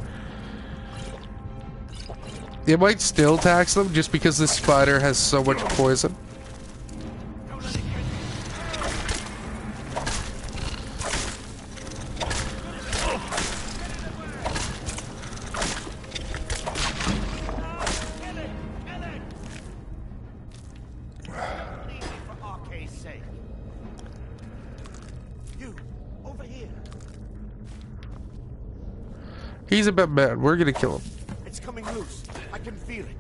It might still tax them just because this spider has so much poison. He's a bit mad. We're gonna kill him. It's coming loose. I can feel it.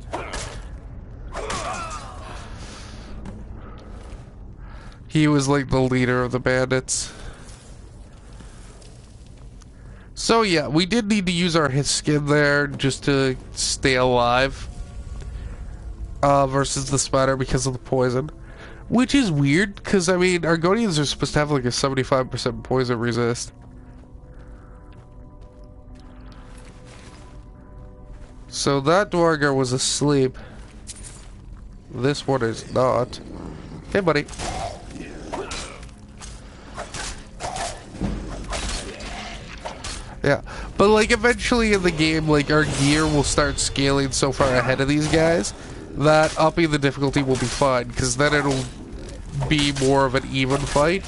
He was like the leader of the bandits. So yeah, we did need to use our his skin there just to stay alive. Versus the spider because of the poison. Which is weird, because I mean, Argonians are supposed to have like a 75% poison resist. So that Dwargar was asleep. This one is not. Hey, buddy. Yeah, but like eventually in the game, like our gear will start scaling so far ahead of these guys that upping the difficulty will be fine, because then it'll be more of an even fight.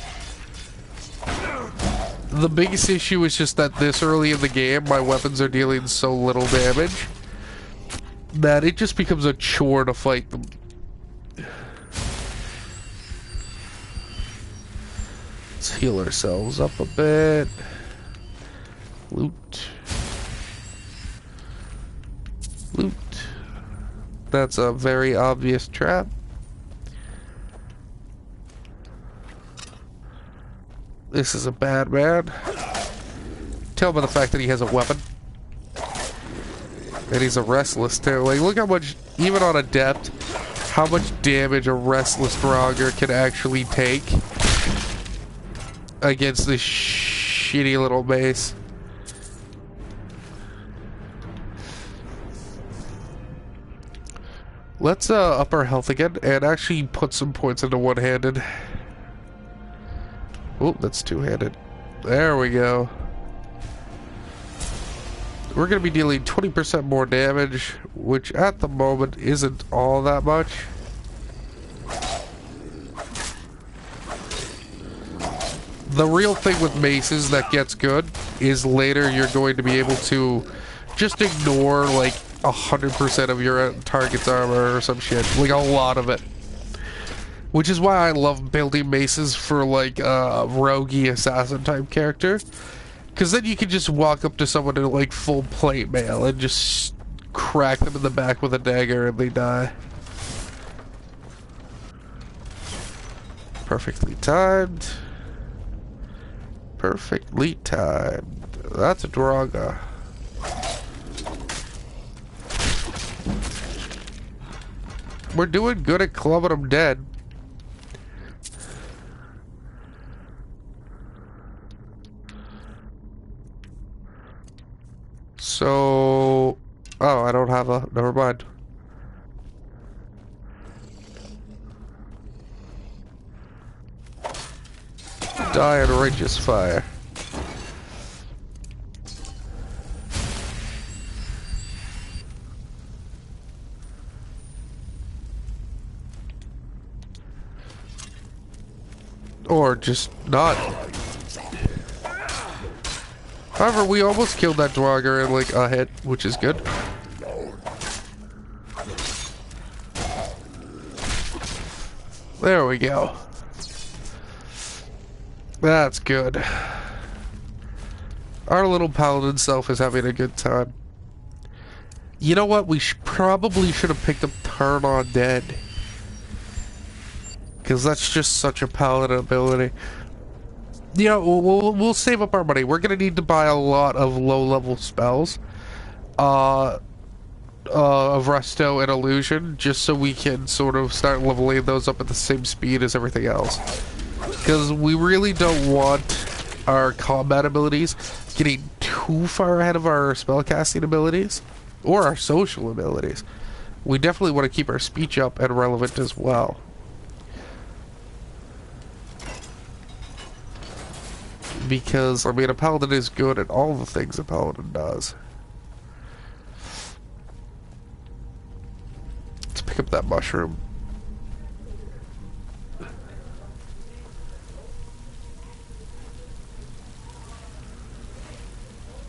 The biggest issue is just that this early in the game, my weapons are dealing so little damage that it just becomes a chore to fight them. Let's heal ourselves up a bit. Loot. Loot. That's a very obvious trap. This is a bad man. Tell by the fact that he has a weapon. And he's a restless too. Like, look how much, even on adept, how much damage a restless Draugr can actually take against this shitty little base. Let's up our health again and actually put some points into one-handed. Oh, that's two-handed. There we go. We're going to be dealing 20% more damage, which at the moment isn't all that much. The real thing with maces that gets good is later you're going to be able to just ignore like 100% of your target's armor or some shit. Like a lot of it. Which is why I love building maces for like a roguey assassin type character. Because then you can just walk up to someone in like full plate mail and just crack them in the back with a dagger and they die. Perfectly timed. Perfectly timed. That's a Draugr. We're doing good at clubbing them dead. So... oh, I don't have a... never mind. Die in righteous fire. Or just not. However, we almost killed that Dwagger in like a hit, which is good. There we go. That's good. Our little paladin self is having a good time. You know what? We probably should have picked up Turn on Dead. Because that's just such a paladin ability. Yeah, we'll save up our money. We're going to need to buy a lot of low-level spells. Of Resto and Illusion, just so we can sort of start leveling those up at the same speed as everything else. Because we really don't want our combat abilities getting too far ahead of our spellcasting abilities, or our social abilities. We definitely want to keep our speech up and relevant as well. Because, I mean, a paladin is good at all the things a paladin does. Let's pick up that mushroom.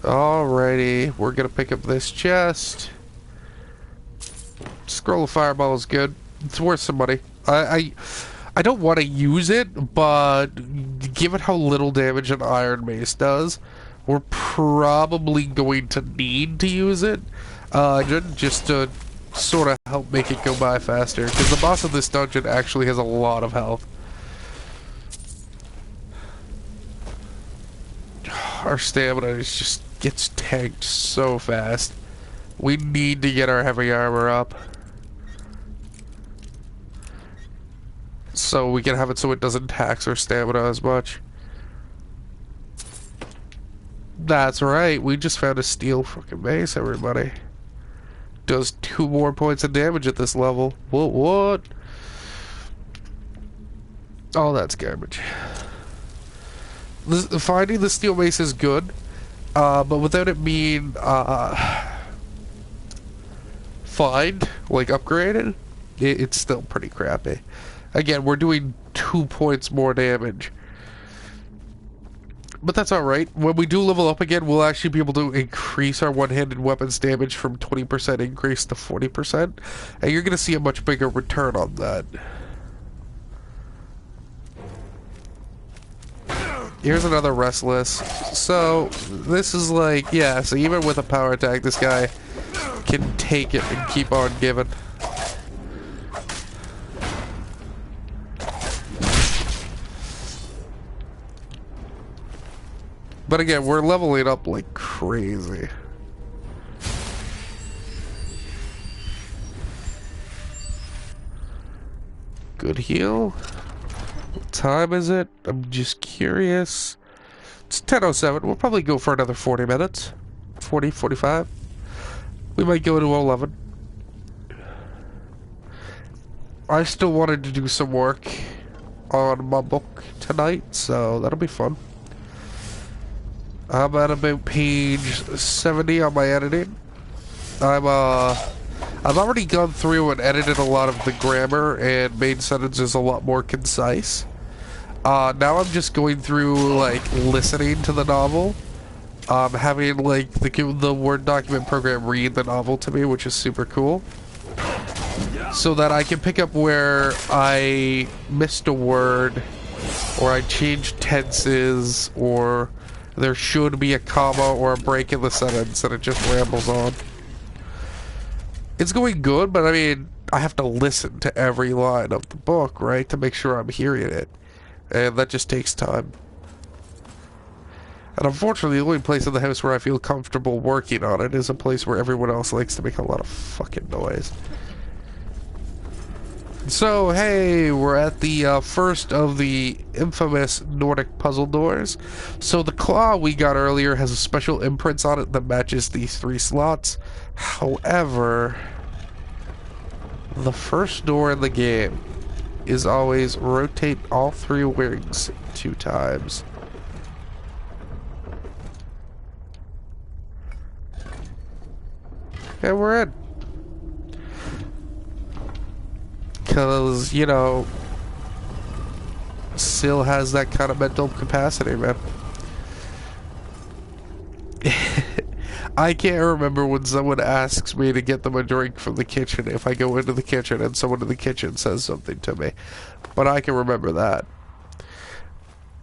Alrighty, we're gonna pick up this chest. Scroll of Fireball is good. It's worth some money. I don't want to use it, but given how little damage an Iron Mace does, we're probably going to need to use it. Just to sort of help make it go by faster. Because the boss of this dungeon actually has a lot of health. Our stamina is just gets tanked so fast. We need to get our heavy armor up. So we can have it so it doesn't tax our stamina as much. That's right, we just found a steel fucking mace, everybody. Does 2 more points of damage at this level. What? Oh, that's garbage. Finding the steel mace is good, but without it being find, like upgraded, it's still pretty crappy. Again, we're doing 2 points more damage. But that's alright. When we do level up again, we'll actually be able to increase our one-handed weapons damage from 20% increase to 40%. And you're going to see a much bigger return on that. Here's another Restless. So, this is like, yeah, so even with a power attack, this guy can take it and keep on giving. But again, we're leveling up like crazy. Good heal. What time is it? I'm just curious. It's 10:07. We'll probably go for another 40 minutes. 40, 45. We might go to 11. I still wanted to do some work on my book tonight, so that'll be fun. I'm at about page 70 on my editing. I've already gone through and edited a lot of the grammar and made sentences a lot more concise. Now I'm just going through, like, listening to the novel. Having, like, the Word document program read the novel to me, which is super cool. So that I can pick up where I missed a word, or I changed tenses, or there should be a comma or a break in the sentence and it just rambles on. It's going good, but I mean, I have to listen to every line of the book, right, to make sure I'm hearing it. And that just takes time. And unfortunately, the only place in the house where I feel comfortable working on it is a place where everyone else likes to make a lot of fucking noise. So, hey, we're at the first of the infamous Nordic puzzle doors. So the claw we got earlier has a special imprint on it that matches these 3 slots. However, the first door in the game is always rotate all 3 wings 2 times. And we're in. Because, you know, Sil has that kind of mental capacity, man. I can't remember when someone asks me to get them a drink from the kitchen if I go into the kitchen and someone in the kitchen says something to me. But I can remember that.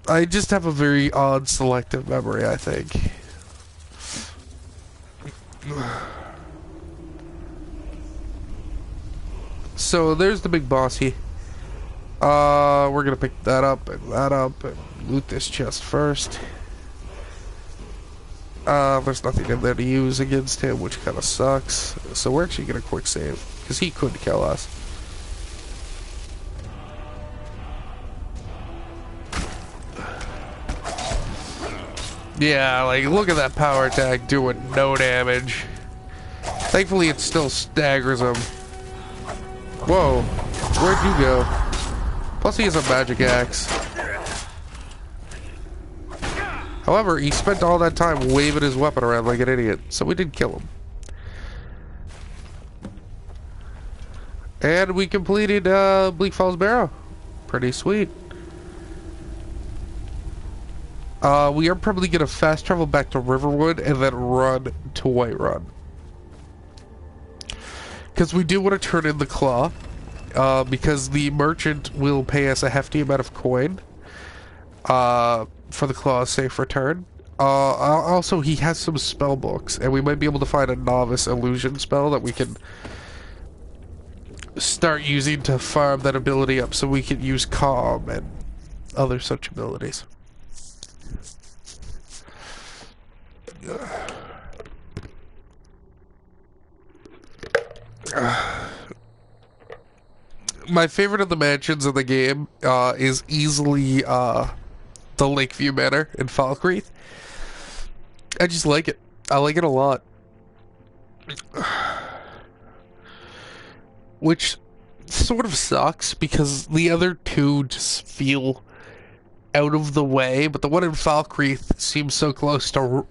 I just have a very odd selective memory, I think. So there's the big bossy. We're gonna pick that up and loot this chest first. There's nothing in there to use against him, which kind of sucks. So we're actually gonna quick save, because he could kill us. Yeah, like, look at that power attack doing no damage. Thankfully, it still staggers him. Whoa, where'd you go? Plus, he has a magic axe. However, he spent all that time waving his weapon around like an idiot, so we did kill him. And we completed Bleak Falls Barrow. Pretty sweet. We are probably going to fast travel back to Riverwood and then run to Whiterun. Because we do want to turn in the claw. Because the merchant will pay us a hefty amount of coin. For the claw's safe return. Also, he has some spell books, and we might be able to find a novice illusion spell that we can start using to farm that ability up, so we can use calm and other such abilities. My favorite of the mansions in the game is easily the Lakeview Manor in Falkreath. I just like it. I like it a lot. Which sort of sucks because the other two just feel out of the way, but the one in Falkreath seems so close to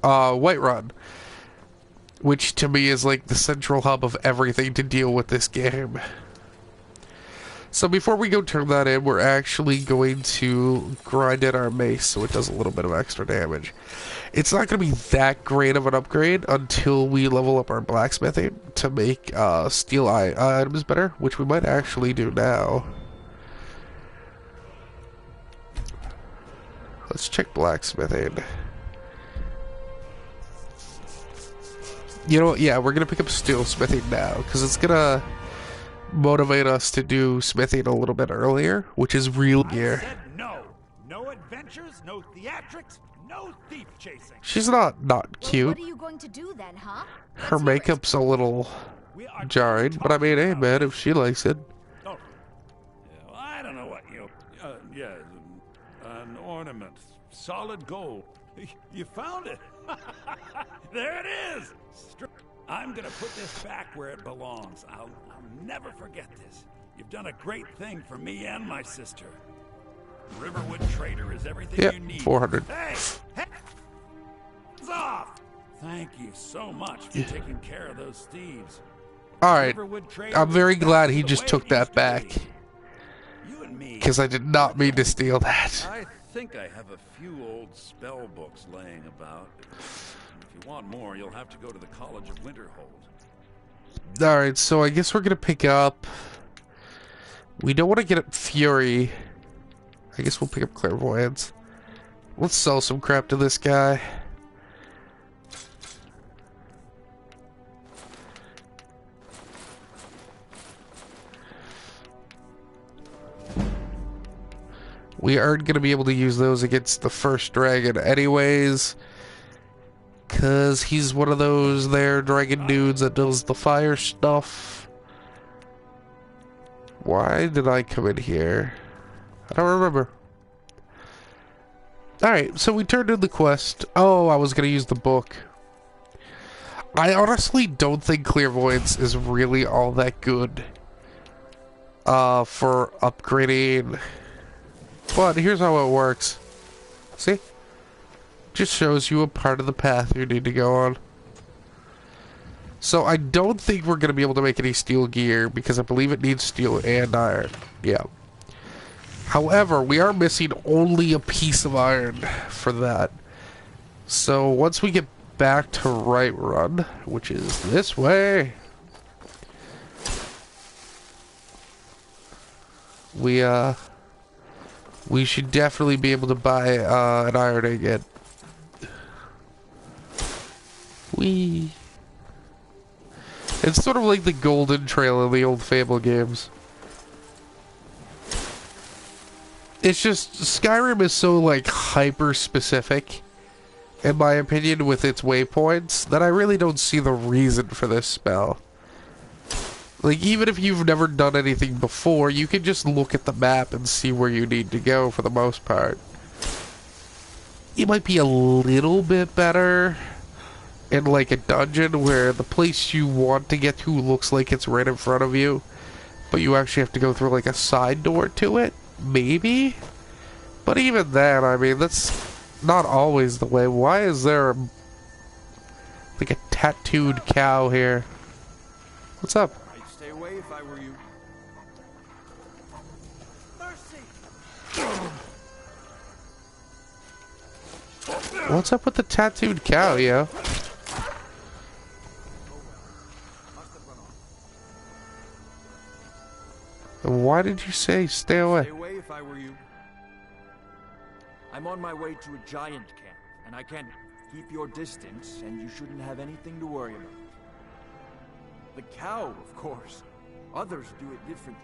Whiterun, which to me is like the central hub of everything to deal with this game. So before we go turn that in, we're actually going to grind in our mace so it does a little bit of extra damage. It's not going to be that great of an upgrade until we level up our blacksmithing to make steel items better, which we might actually do now. Let's check blacksmithing. You know what? Yeah, we're going to pick up steel smithing now because it's going to motivate us to do smithing a little bit earlier, which is real gear. No adventures, no theatrics, no thief chasing. She's not cute. What are you going to do then, huh? Her makeup's a little jarring, but I mean, hey man, if she likes it. Oh, yeah, well, I don't know what you. Yeah, an ornament, solid gold. You found it. There it is. I'm gonna put this back where it belongs. I'll never forget this. You've done a great thing for me and my sister. Riverwood Trader is everything you need. 400. Hey, hands off! Thank you so much for taking care of those thieves. Alright, I'm very glad he just took that back. Because I did not mean to steal that. I think I have a few old spell books laying about. If you want more, you'll have to go to the College of Winterhold. Alright, so I guess we're gonna pick up... We don't want to get up Fury. I guess we'll pick up Clairvoyance. Let's sell some crap to this guy. We aren't going to be able to use those against the first dragon anyways. Because he's one of those there dragon dudes that does the fire stuff. Why did I come in here? I don't remember. Alright, so we turned in the quest. Oh, I was going to use the book. I honestly don't think Clairvoyance is really all that good. For upgrading. But here's how it works. See? Just shows you a part of the path you need to go on. So I don't think we're going to be able to make any steel gear because I believe it needs steel and iron. Yeah. However, we are missing only a piece of iron for that. So once we get back to Right Run, which is this way, we should definitely be able to buy an iron ingot. It's sort of like the Golden Trail in the old Fable games. It's just, Skyrim is so, like, hyper-specific, in my opinion, with its waypoints, that I really don't see the reason for this spell. Like, even if you've never done anything before, you can just look at the map and see where you need to go for the most part. It might be a little bit better in, like, a dungeon where the place you want to get to looks like it's right in front of you, but you actually have to go through, like, a side door to it. Maybe? But even then, I mean, that's not always the way. Why is there like a tattooed cow here? What's up? I'd stay away if I were you. Mercy! What's up with the tattooed cow, yo? Why did you say stay away? Stay away if I were you. I'm on my way to a giant camp, and I can keep your distance, and you shouldn't have anything to worry about. The cow, of course. Others do it differently.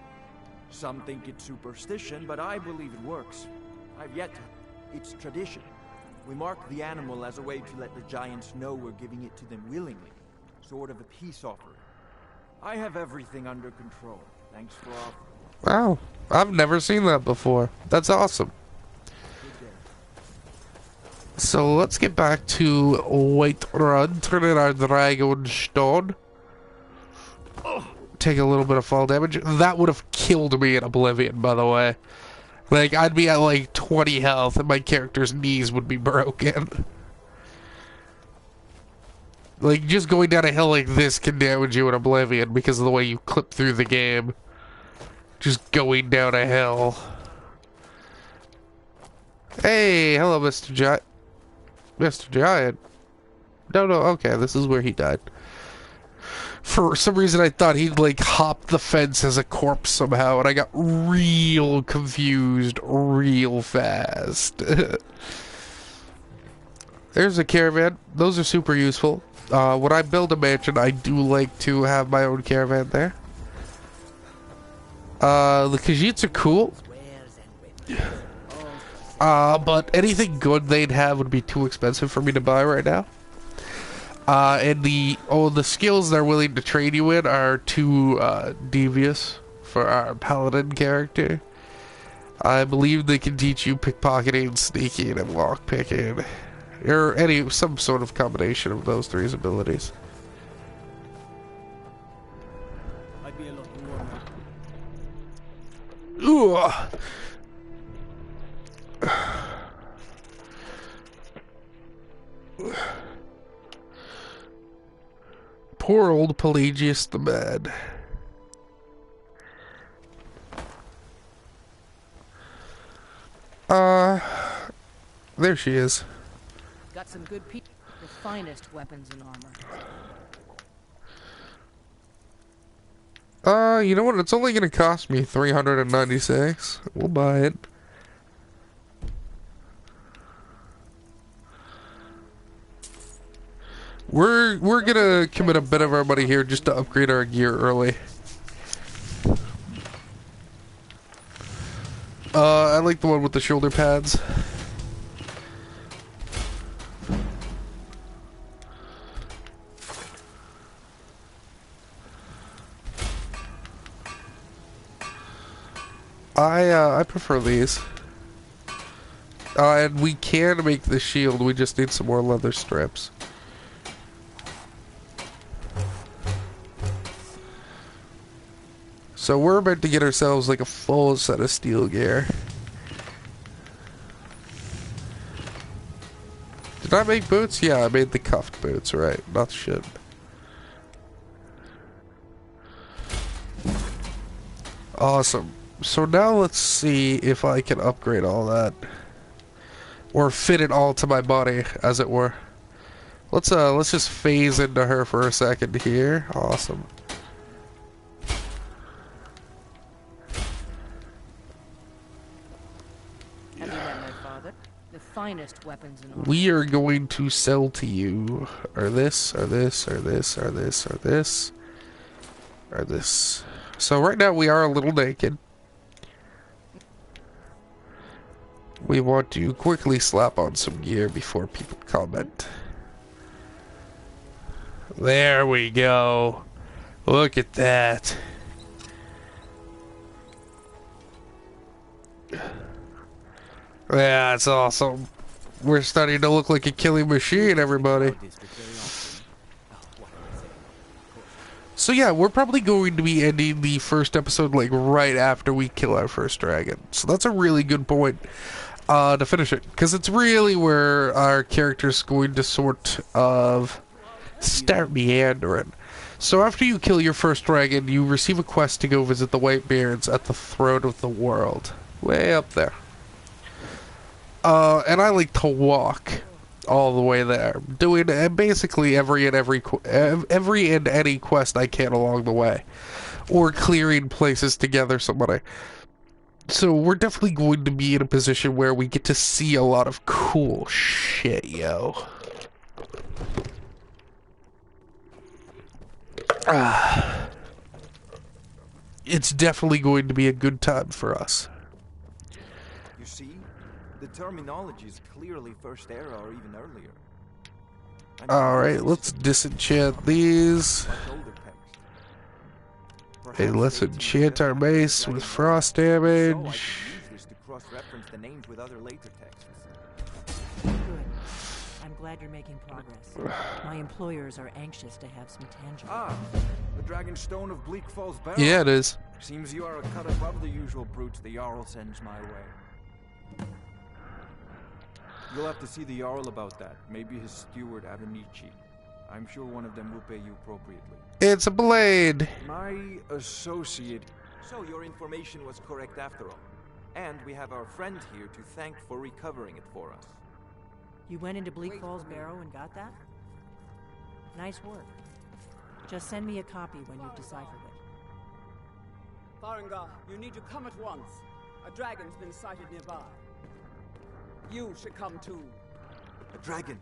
Some think it's superstition, but I believe it works. I've yet to. It's tradition. We mark the animal as a way to let the giants know we're giving it to them willingly. Sort of a peace offering. I have everything under control. Thanks for offering. Wow, I've never seen that before. That's awesome. So let's get back to White Run, turn in our Dragon Stone. Take a little bit of fall damage. That would have killed me in Oblivion, by the way. Like, I'd be at like 20 health and my character's knees would be broken. Like, just going down a hill like this can damage you in Oblivion because of the way you clip through the game. Just going down a hill. Hey, hello, Mr. Giant. Mr. Giant. No, okay, this is where he died. For some reason, I thought he'd, like, hop the fence as a corpse somehow, and I got real confused real fast. There's a caravan. Those are super useful. When I build a mansion, I do like to have my own caravan there. The Khajiits are cool. But anything good they'd have would be too expensive for me to buy right now. And the skills they're willing to train you in are too devious for our Paladin character. I believe they can teach you pickpocketing, sneaking, and lockpicking. Or some sort of combination of those three abilities. I'd be a lot warmer. Ooh. Poor old Pelagius the Mad. There she is. Got some good people. The finest weapons and armor. You know what? It's only gonna cost me 396. We'll buy it. We're gonna commit a bit of our money here just to upgrade our gear early. I like the one with the shoulder pads. I prefer these. And we can make the shield, we just need some more leather strips. So we're about to get ourselves like a full set of steel gear. Did I make boots? Yeah, I made the cuffed boots, right? Not the shit. Awesome. So now let's see if I can upgrade all that. Or fit it all to my body, as it were. Let's just phase into her for a second here. Awesome. Have you met my father? The finest weapons in all. We are going to sell to you, or this, or this, or this, or this, or this, or this. So right now we are a little naked. We want to quickly slap on some gear before people comment. There we go. Look at that. Yeah, it's awesome. We're starting to look like a killing machine, everybody. So yeah, we're probably going to be ending the first episode like right after we kill our first dragon. So that's a really good point to finish it, because it's really where our character's going to sort of start meandering. So after you kill your first dragon, you receive a quest to go visit the Whitebeards at the throne of the world. Way up there. And I like to walk all the way there, doing basically every and any quest I can along the way, or clearing places to gather somebody. So we're definitely going to be in a position where we get to see a lot of cool shit, yo. It's definitely going to be a good time for us. You see, the terminology is clearly First Era or even earlier. Alright, let's disenchant these. Hey, let's enchant our mace with frost damage. Cross-reference the names with other later texts. Good. I'm glad you're making progress. My employers are anxious to have some tangible. Ah, the Dragon Stone of Bleak Falls Barrow. Yeah, it is. Seems you are a cut above the usual brutes the Jarl sends my way. You'll have to see the Jarl about that. Maybe his steward Avenici. I'm sure one of them will pay you appropriately. It's a blade. My associate. So your information was correct after all. And we have our friend here to thank for recovering it for us. You went into Bleak Falls Barrow and got that? Nice work. Just send me a copy when you've deciphered it. Farengar, you need to come at once. A dragon's been sighted nearby. You should come too. A dragon?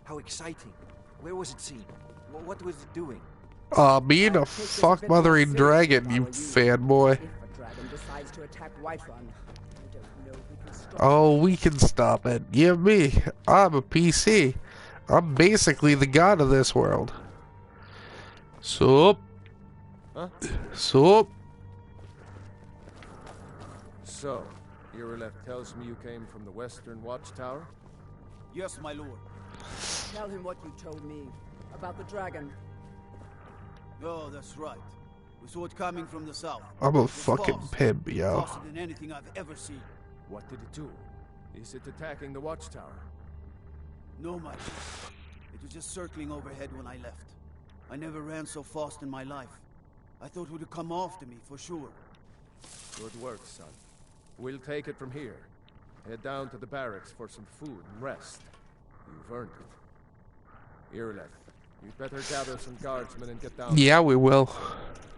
How exciting. Where was it seen? What was it doing? Being a fuck-mothering dragon, you fanboy. If a dragon decides to attack Whiterun, I don't know who can stop it. Oh, we can stop it. Yeah, me. I'm a PC. I'm basically the god of this world. Sup? Huh? Sup? So, Irileth tells me you came from the Western Watchtower? Yes, my lord. Tell him what you told me about the dragon. Oh, that's right. We saw it coming from the south. I'm a fucking pimp, yo. Faster than anything I've ever seen. What did it do? Is it attacking the Watchtower? No, my lord. It was just circling overhead when I left. I never ran so fast in my life. I thought it would come after me, for sure. Good work, son. We'll take it from here. Head down to the barracks for some food and rest. You've earned it. Irileth, you'd better gather some guardsmen and get down. Yeah, we will.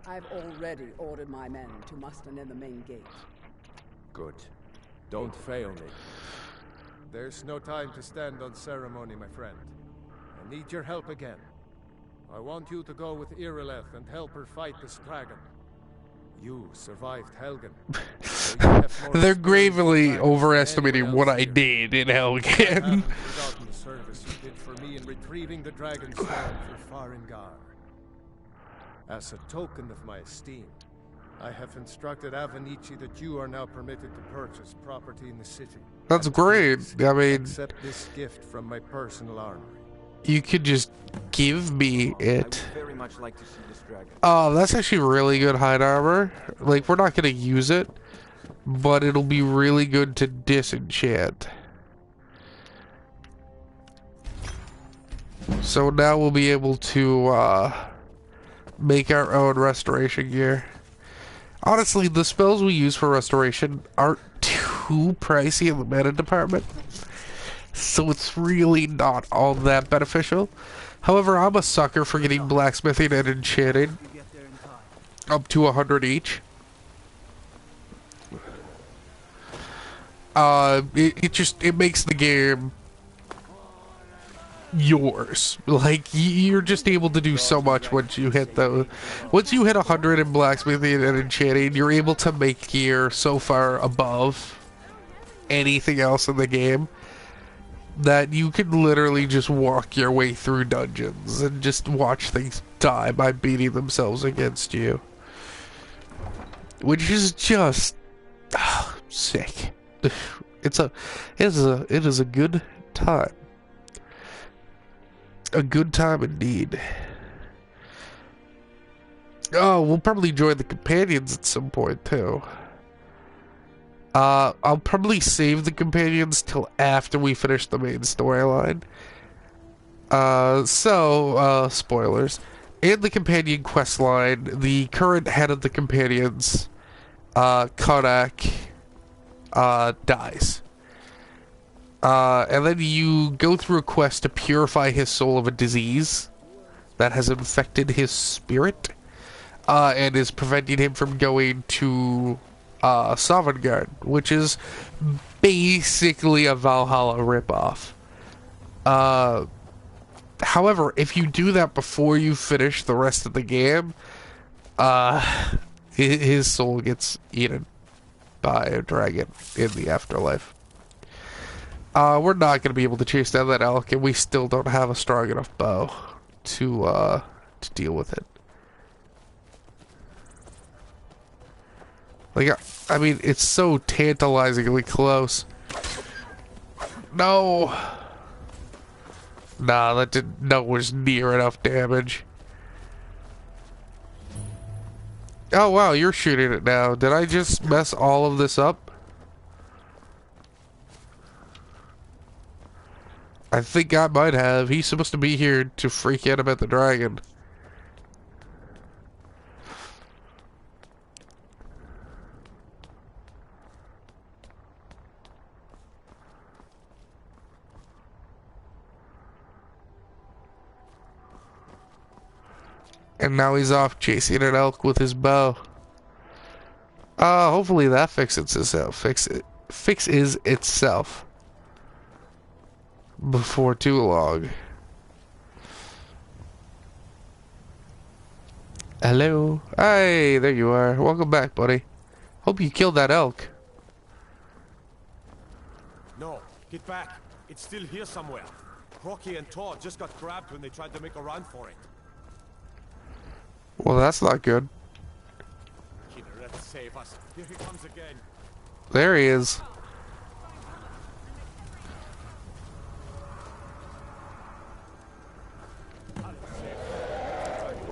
I've already ordered my men to muster near the main gate. Good. Don't fail me. There's no time to stand on ceremony, my friend. I need your help again. I want you to go with Irileth and help her fight this dragon. You survived Helgen. They're gravely overestimating what I did in Helgen. I haven't forgotten the service you did for me in retrieving the Dragon Stone for Farengar. As a token of my esteem, I have instructed Avenici that you are now permitted to purchase property in the city. That's great. I mean, accept this gift from my personal armory. You could just give me it. I would very much like to see this dragon. Oh, that's actually really good hide armor. Like, we're not gonna use it, but it'll be really good to disenchant. So now we'll be able to make our own restoration gear. Honestly, the spells we use for restoration aren't too pricey in the mana department, so it's really not all that beneficial. However, I'm a sucker for getting blacksmithing and enchanting up to 100 each. It makes the game yours. Like, you're just able to do so much once you hit 100 in blacksmithing and enchanting. You're able to make gear so far above anything else in the game that you can literally just walk your way through dungeons and just watch things die by beating themselves against you, which is just sick. It is a good time. A good time indeed. Oh, we'll probably join the companions at some point too. I'll probably save the companions till after we finish the main storyline. Spoilers. In the companion quest line, the current head of the companions, Kodak, dies. And then you go through a quest to purify his soul of a disease that has infected his spirit, and is preventing him from going to Sovngarde, which is basically a Valhalla ripoff. However, if you do that before you finish the rest of the game, his soul gets eaten by a dragon in the afterlife. We're not going to be able to chase down that elk, and we still don't have a strong enough bow to deal with it. Like, I mean, it's so tantalizingly close. No! Nah, that didn't, no was near enough damage. Oh wow, you're shooting it now. Did I just mess all of this up? I think I might have. He's supposed to be here to freak out about the dragon. And now he's off chasing an elk with his bow. Hopefully that fixes itself before too long. Hello. Hey, there you are. Welcome back, buddy. Hope you killed that elk. No, get back. It's still here somewhere. Rocky and Todd just got grabbed when they tried to make a run for it. Well, that's not good. Let's save us. Here he comes again. There he is.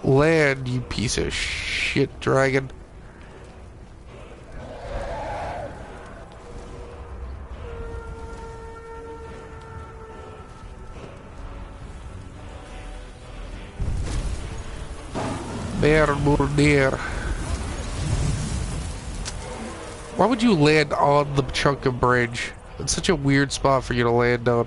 Land, you piece of shit, dragon. Why would you land on the chunk of bridge? It's such a weird spot for you to land on.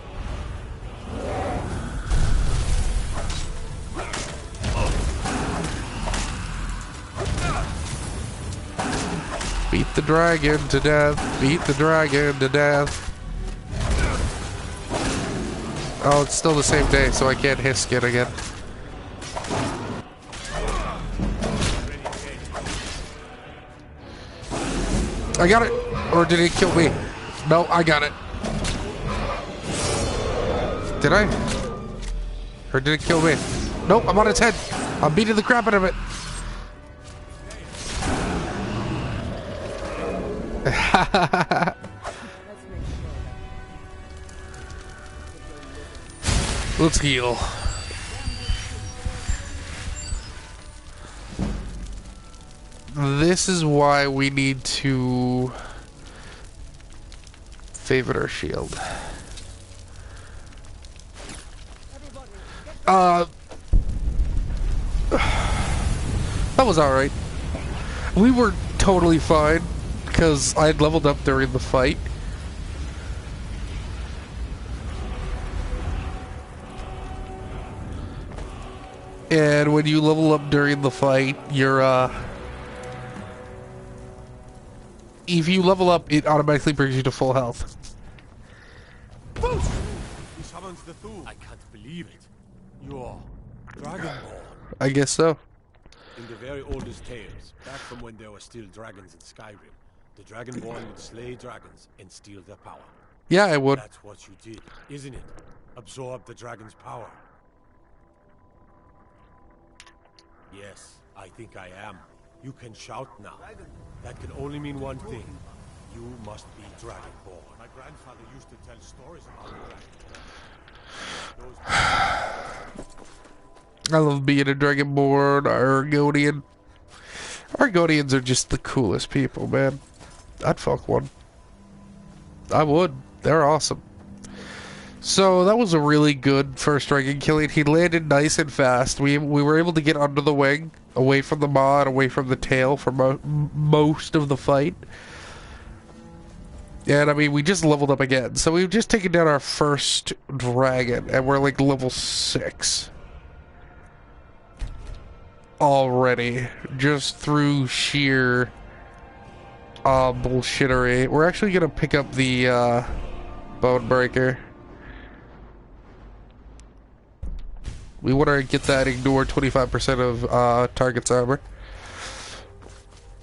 Beat the dragon to death. Beat the dragon to death. Oh, it's still the same day, so I can't hiss it again. I got it! Or did it kill me? No, I got it. Did I? Or did it kill me? Nope, I'm on its head. I'm beating the crap out of it. Let's heal. This is why we need to favorite our shield. That was alright. We were totally fine, because I had leveled up during the fight. And when you level up during the fight, you're, if you level up, it automatically brings you to full health. He summons the Thu. I can't believe it. You're Dragonborn. I guess so. In the very oldest tales, back from when there were still dragons in Skyrim, the Dragonborn would slay dragons and steal their power. Yeah, I would. That's what you did, isn't it? Absorb the dragon's power. Yes, I think I am. You can shout now. That can only mean one thing. You must be Dragonborn. My grandfather used to tell stories about the dragon. I love being a Dragonborn, Argonian. Argonians are just the coolest people, man. I'd fuck one. I would. They're awesome. So that was a really good first dragon killing. He landed nice and fast. We were able to get under the wing, away from the maw, and away from the tail for most of the fight. And I mean, we just leveled up again. So we've just taken down our first dragon, and we're like level 6. Already. Just through sheer bullshittery. We're actually gonna pick up the bone breaker. We want to get that, ignore 25% of target's armor.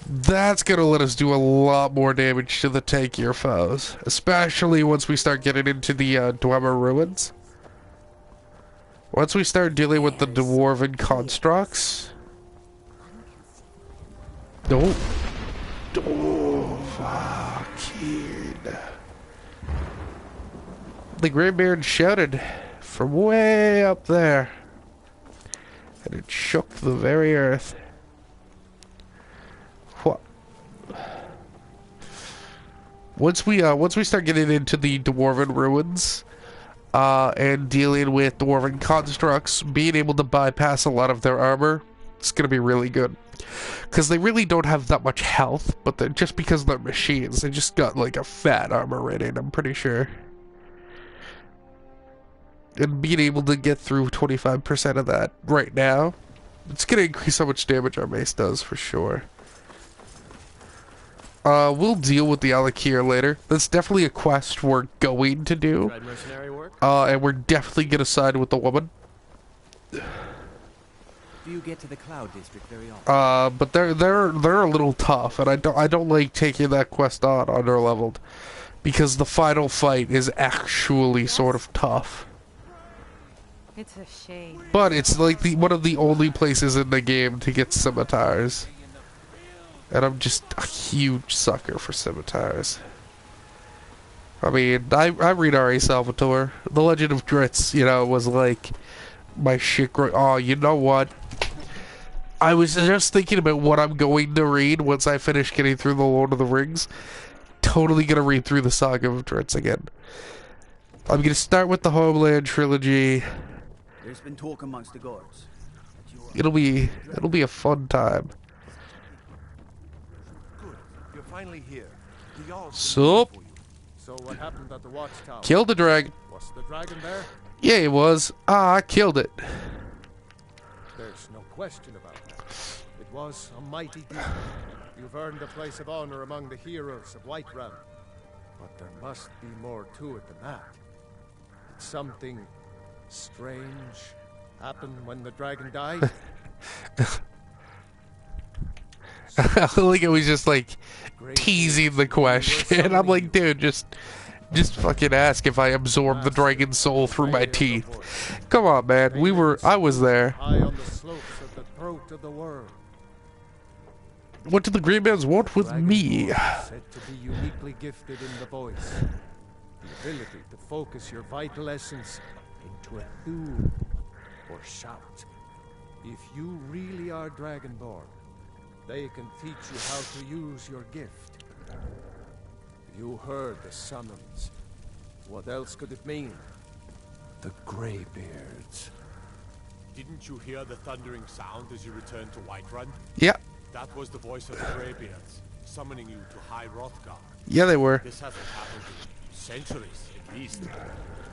That's going to let us do a lot more damage to the tankier foes. Especially once we start getting into the Dwemer ruins. Once we start dealing with the dwarven constructs. Don't. Fucking. The Greybeard shouted from way up there. And it shook the very earth. What? Once we start getting into the dwarven ruins, and dealing with dwarven constructs, being able to bypass a lot of their armor, it's gonna be really good. Because they really don't have that much health, but just because they're machines, they just got like a fat armor rating, I'm pretty sure. And being able to get through 25% of that right now, it's going to increase how much damage our mace does, for sure. We'll deal with the Alakir later. That's definitely a quest we're going to do. And we're definitely going to side with the woman. Do you get to the Cloud District very often? But they're a little tough, and I don't like taking that quest on underleveled. Because the final fight is actually sort of tough. It's a shame. But it's like one of the only places in the game to get scimitars. And I'm just a huge sucker for scimitars. I mean, I read R.A. Salvatore. The Legend of Dritz, you know, was like my shit. Oh, you know what? I was just thinking about what I'm going to read once I finish getting through the Lord of the Rings. Totally gonna read through the Saga of Dritz again. I'm gonna start with the Homeland trilogy. There's been talk amongst the guards. It'll be a fun time. Good. You're finally here. The Jarl's So what happened at the watchtower? Killed the dragon. Was the dragon there? Yeah, it was. I killed it. There's no question about that. It was a mighty deed. You've earned a place of honor among the heroes of Whiterun. But there must be more to it than that. Did something strange happen when the dragon died? I think it was just like teasing the question. I'm like, dude, just fucking ask if I absorbed the dragon's soul through my teeth. Come on, man. I was there. High on the slopes of the throat of the world. What do the Green Bands want with me? Said to be uniquely gifted in the voice. The ability to focus your vital essence into a thum or shout. If you really are Dragonborn, they can teach you how to use your gift. You heard the summons. What else could it mean? The Greybeards. Didn't you hear the thundering sound as you returned to Whiterun? Yeah. That was the voice of the Greybeards. summoning you to High Hrothgar. Yeah, they were. This hasn't happened in centuries, at least.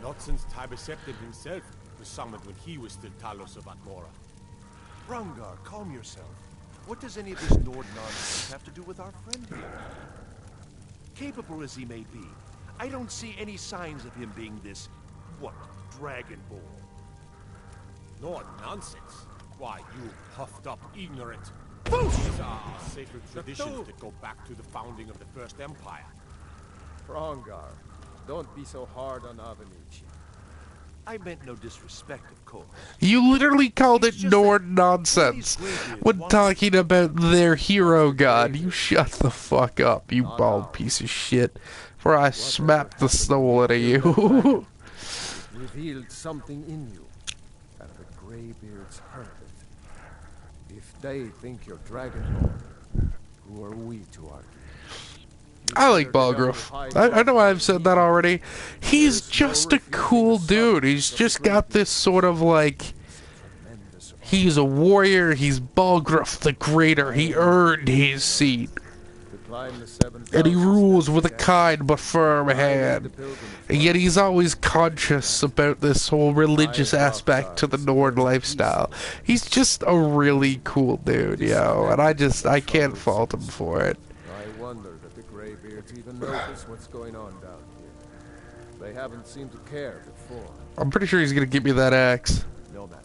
Not since Tiber Septim himself was summoned when he was still Talos of Atmora. Rungar, calm yourself. What does any of this Nord nonsense have to do with our friend here? Capable as he may be, I don't see any signs of him being this, what, Dragonborn? Nord nonsense? Why, you puffed up ignorant. Boosh! These are sacred traditions that go back to the founding of the First Empire. Rongar, don't be so hard on Avenici. I meant no disrespect, of course. You literally called it Nord nonsense when talking about their hero god. You shut the fuck up, you bald piece of shit, before I smack the soul out of you. Revealed something in you, and the Greybeards heard it. If they think you're Dragonborn, who are we to argue? I like Balgruuf. I know I've said that already. He's just a cool dude. He's just got this sort of like... He's a warrior. He's Balgruuf the Greater. He earned his seat. And he rules with a kind but firm hand. And yet he's always conscious about this whole religious aspect to the Nord lifestyle. He's just a really cool dude, yo. And I can't fault him for it. I wonder that the Greybeards even notice what's going on down here. They haven't seemed to care before. I'm pretty sure he's gonna give me that axe. No matter.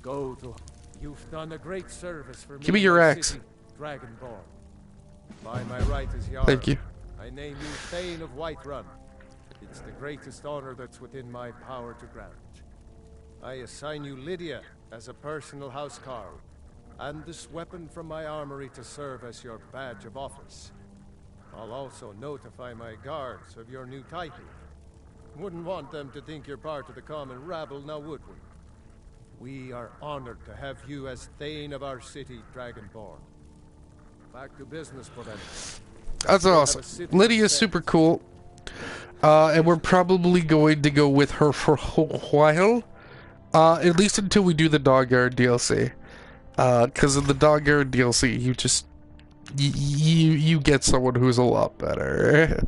Go to... You've done a great service for me. Give me your axe. Dragonborn. By my right as Jarl, Thank you. I name you Thane of Whiterun. It's the greatest honor that's within my power to grant. I assign you Lydia as a personal housecarl, and this weapon from my armory to serve as your badge of office. I'll also notify my guards of your new title. Wouldn't want them to think you're part of the common rabble, now would we? We are honored to have you as Thane of our city, Dragonborn. Back to business for them. That's awesome. Lydia's super cool. And we're probably going to go with her for a while. At least until we do the Dog Guard DLC. Because in the Dog Guard DLC, you just... You get someone who's a lot better.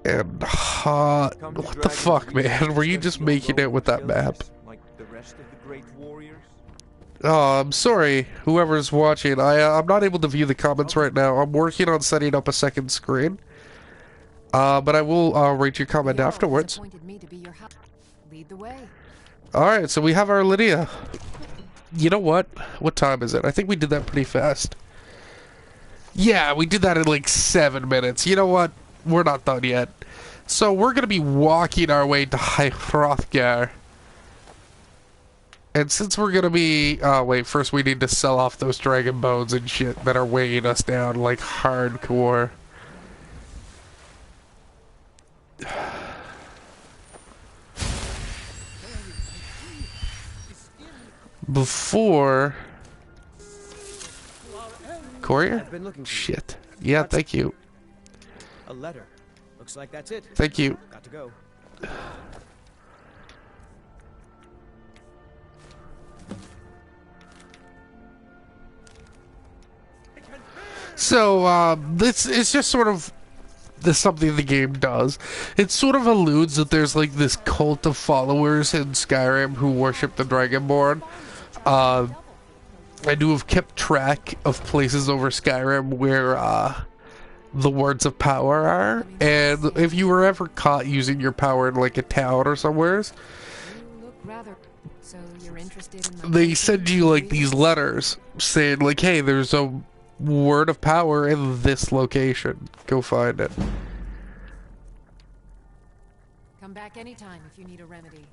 And... what the fuck, man? Were you just making it with that map? Like the rest of the great warriors? Oh, I'm sorry, whoever's watching. I'm not able to view the comments right now. I'm working on setting up a second screen. But I will rate your comment afterwards. Lead the way. Alright, so we have our Lydia. You know what? What time is it? I think we did that pretty fast. Yeah, we did that in like 7 minutes. You know what? We're not done yet. So we're going to be walking our way to High Hrothgar. And since we're gonna be... oh, wait, first we need to sell off those dragon bones and shit that are weighing us down, like, hardcore. Before... Courier? Shit. Yeah, thank you. A letter. Looks like that's it. Thank you. Got to go. So, this is just sort of something the game does. It sort of alludes that there's like this cult of followers in Skyrim who worship the Dragonborn. I do have kept track of places over Skyrim where the words of power are, and if you were ever caught using your power in like a town or somewheres, So you're interested in they send you like these letters saying like, hey, there's a word of power in this location. Go find it. Come back anytime if you need a remedy.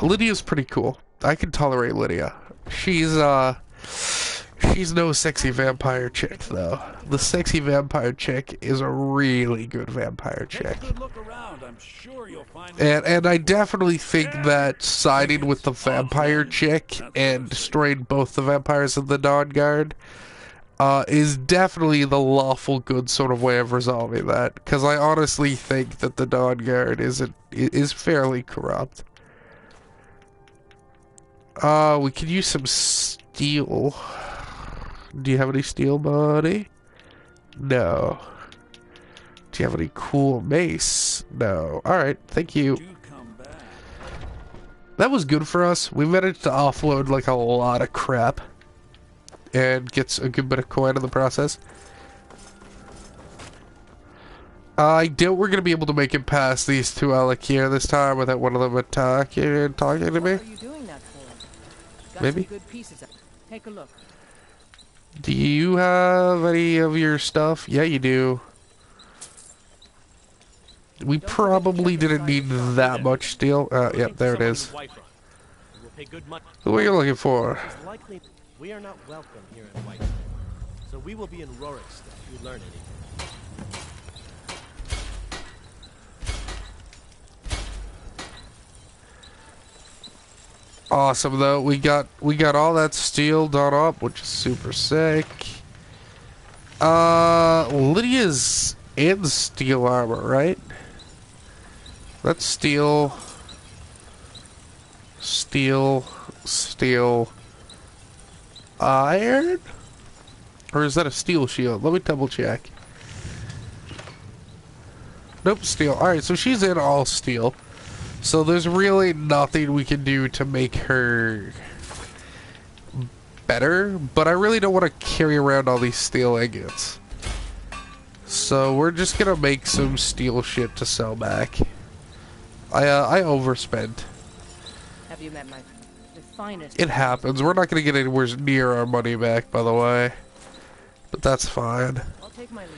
Lydia's pretty cool. I can tolerate Lydia. She's no sexy vampire chick though. The sexy vampire chick is a really good vampire chick. And I definitely think that siding with the vampire chick and destroying both the vampires and the Dawn Guard is definitely the lawful good sort of way of resolving that. Because I honestly think that the Dawn Guard is fairly corrupt. We could use some steel. Do you have any steel, buddy? No. Do you have any cool mace? No. Alright, thank you. That was good for us. We managed to offload like a lot of crap. And gets a good bit of coin in the process. I doubt we're going to be able to make it past these two Alec here this time without one of them attacking and talking to me. What are you doing that for? Got Maybe. Some good pieces. Take a look. Do you have any of your stuff? Yeah, you do. We probably didn't need that much steel. Yep, there it is. Who are you looking for? We are not welcome here in White, so we will be in Rorikstead if you learn anything. Awesome though. We got all that steel done up, which is super sick. Lydia's in steel armor, right? That's steel. Iron? Or is that a steel shield? Let me double check. Nope, steel. Alright, so she's in all steel. So there's really nothing we can do to make her better, but I really don't want to carry around all these steel ingots. So we're just gonna make some steel shit to sell back. I overspent. Have you met the finest? It happens. We're not gonna get anywhere near our money back, by the way. But that's fine. I'll take my leave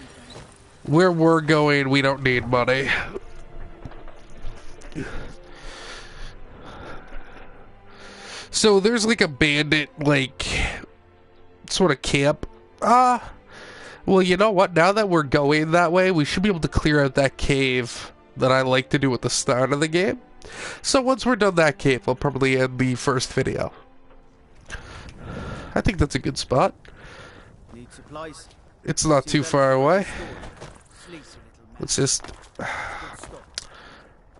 then. Where we're going, we don't need money. So there's like a bandit, like, sort of camp. Well, you know what? Now that we're going that way, we should be able to clear out that cave that I like to do at the start of the game. So once we're done that cave, I'll probably end the first video. I think that's a good spot. Need supplies? It's not too far away. Let's just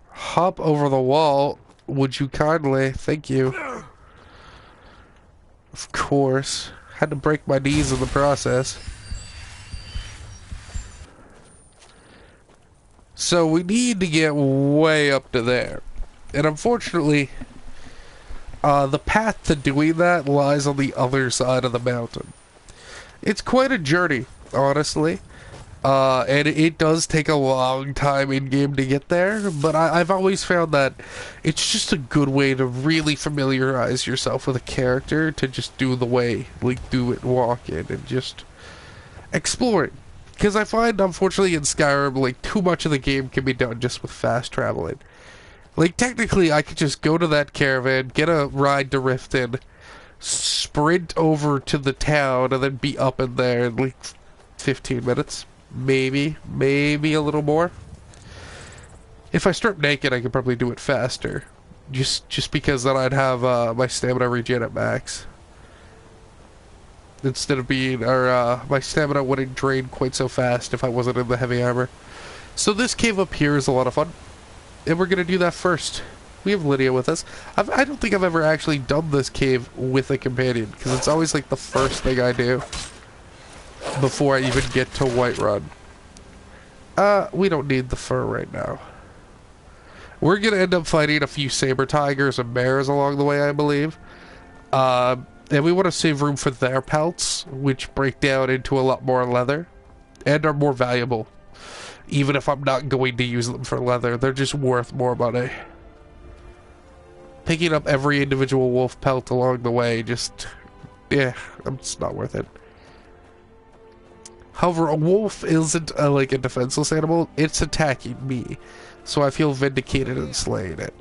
hop over the wall. Would you kindly? Thank you. Of course. Had to break my knees in the process. So we need to get way up to there. And unfortunately, the path to doing that lies on the other side of the mountain. It's quite a journey, honestly. And it does take a long time in-game to get there, but I've always found that it's just a good way to really familiarize yourself with a character, to just do the way, like, do it, walk in, and just explore it. Because I find, unfortunately, in Skyrim, like, too much of the game can be done just with fast traveling. Like, technically, I could just go to that caravan, get a ride to Riften, sprint over to the town, and then be up in there in, like, 15 minutes. Maybe a little more. If I strip naked, I could probably do it faster. Just because then I'd have my stamina regen at max. Instead of being, or my stamina wouldn't drain quite so fast if I wasn't in the heavy armor. So this cave up here is a lot of fun. And we're gonna do that first. We have Lydia with us. I don't think I've ever actually done this cave with a companion, because it's always like the first thing I do before I even get to Whiterun. We don't need the fur right now. We're gonna end up fighting a few saber tigers and bears along the way, I believe. And we want to save room for their pelts, which break down into a lot more leather, and are more valuable. Even if I'm not going to use them for leather, they're just worth more money. Picking up every individual wolf pelt along the way, just, yeah, it's not worth it. However, a wolf isn't like a defenseless animal, it's attacking me. So I feel vindicated in slaying it.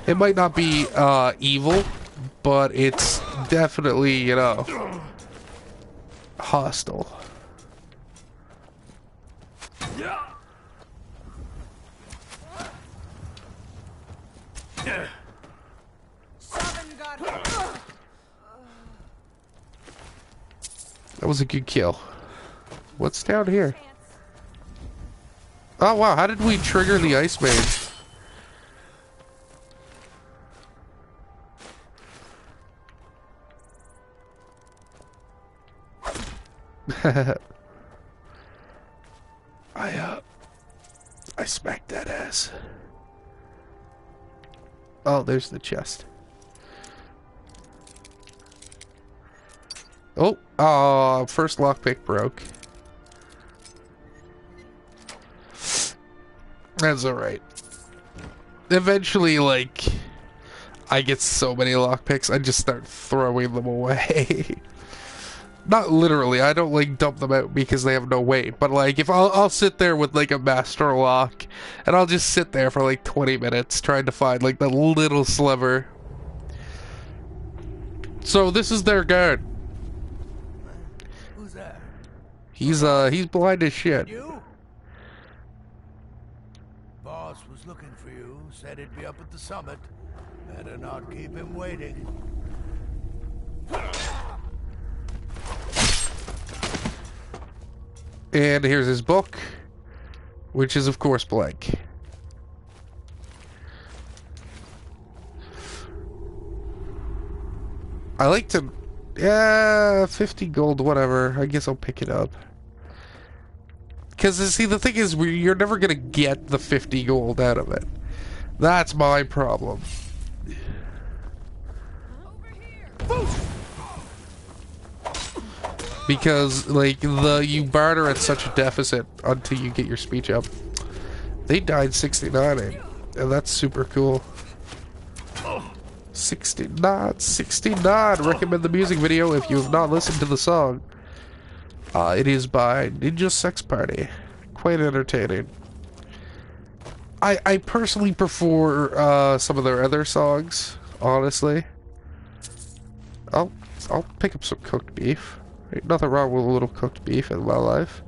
It might not be evil, but it's definitely, you know, hostile. That was a good kill. What's down here? Oh wow, how did we trigger the ice mage? Oh, there's the chest. Oh, first lockpick broke. That's alright. Eventually, like, I get so many lockpicks, I just start throwing them away. Not literally, I don't, like, dump them out because they have no weight, but, like, if I'll sit there with, like, a master lock, and I'll just sit there for, like, 20 minutes trying to find, like, the little sliver. So, this is their guard. Who's that? He's blind as shit. You? Boss was looking for you, said he'd be up at the summit. Better not keep him waiting. And here's his book, which is of course blank. I like to, yeah, 50 gold, whatever. I guess I'll pick it up. Because, see, the thing is, you're never going to get the 50 gold out of it. That's my problem. Because, like, you barter at such a deficit until you get your speech up. They died 69ing, and that's super cool. 69, 69. Recommend the music video if you have not listened to the song. It is by Ninja Sex Party. Quite entertaining. I personally prefer some of their other songs, honestly. I'll pick up some cooked beef. Ain't nothing wrong with a little cooked beef in my life.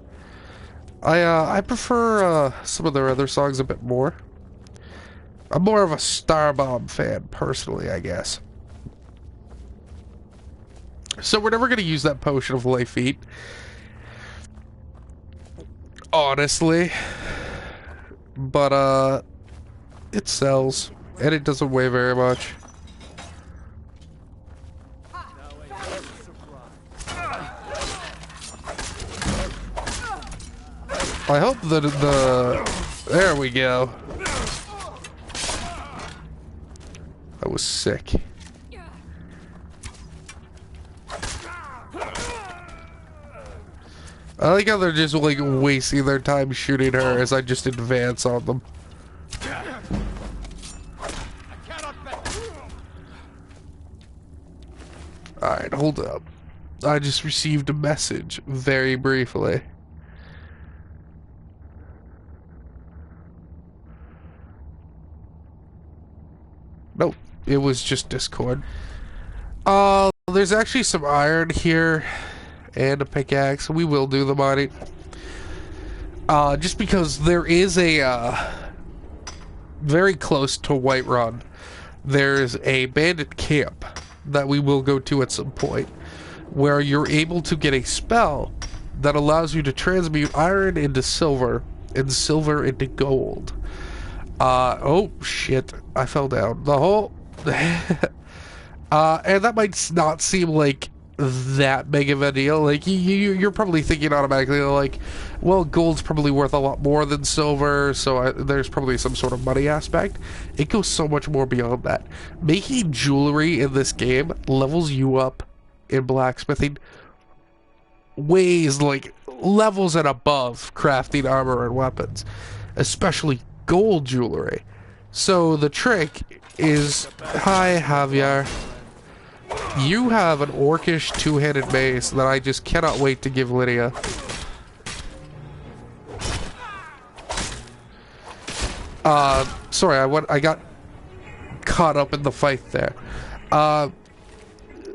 I prefer some of their other songs a bit more. I'm more of a Starbomb fan, personally, I guess. So we're never going to use that potion of life eat. Honestly. But, it sells. And it doesn't weigh very much. I hope that there we go. I was sick. I like how they're just like wasting their time shooting her as I just advance on them. Alright, hold up. I just received a message very briefly. Nope, it was just Discord. There's actually some iron here and a pickaxe. We will do the mining. Just because there is a, very close to Whiterun, there's a bandit camp that we will go to at some point, where you're able to get a spell that allows you to transmute iron into silver and silver into gold. Oh shit, I fell down the hole. And that might not seem like that big of a deal. Like, you're probably thinking automatically, like, well, gold's probably worth a lot more than silver, so there's probably some sort of money aspect. It goes so much more beyond that. Making jewelry in this game levels you up in blacksmithing ways, like, levels and above crafting armor and weapons. Especially gold jewelry. So the trick is, hi Javier, you have an orcish two-handed mace that I just cannot wait to give Lydia. Sorry, I got caught up in the fight there.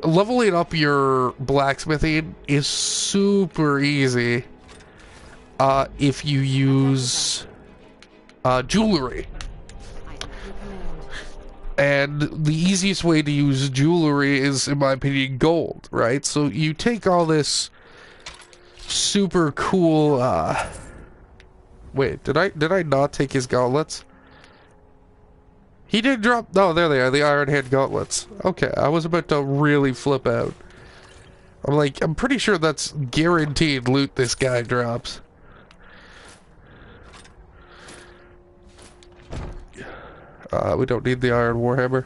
Leveling up your blacksmithing is super easy if you use jewelry. And the easiest way to use jewelry is, in my opinion, gold, right? So you take all this super cool, wait, did I not take his gauntlets? He did drop, no, there they are, the Iron Hand gauntlets. Okay, I was about to really flip out. I'm like, I'm pretty sure that's guaranteed loot this guy drops. We don't need the iron warhammer.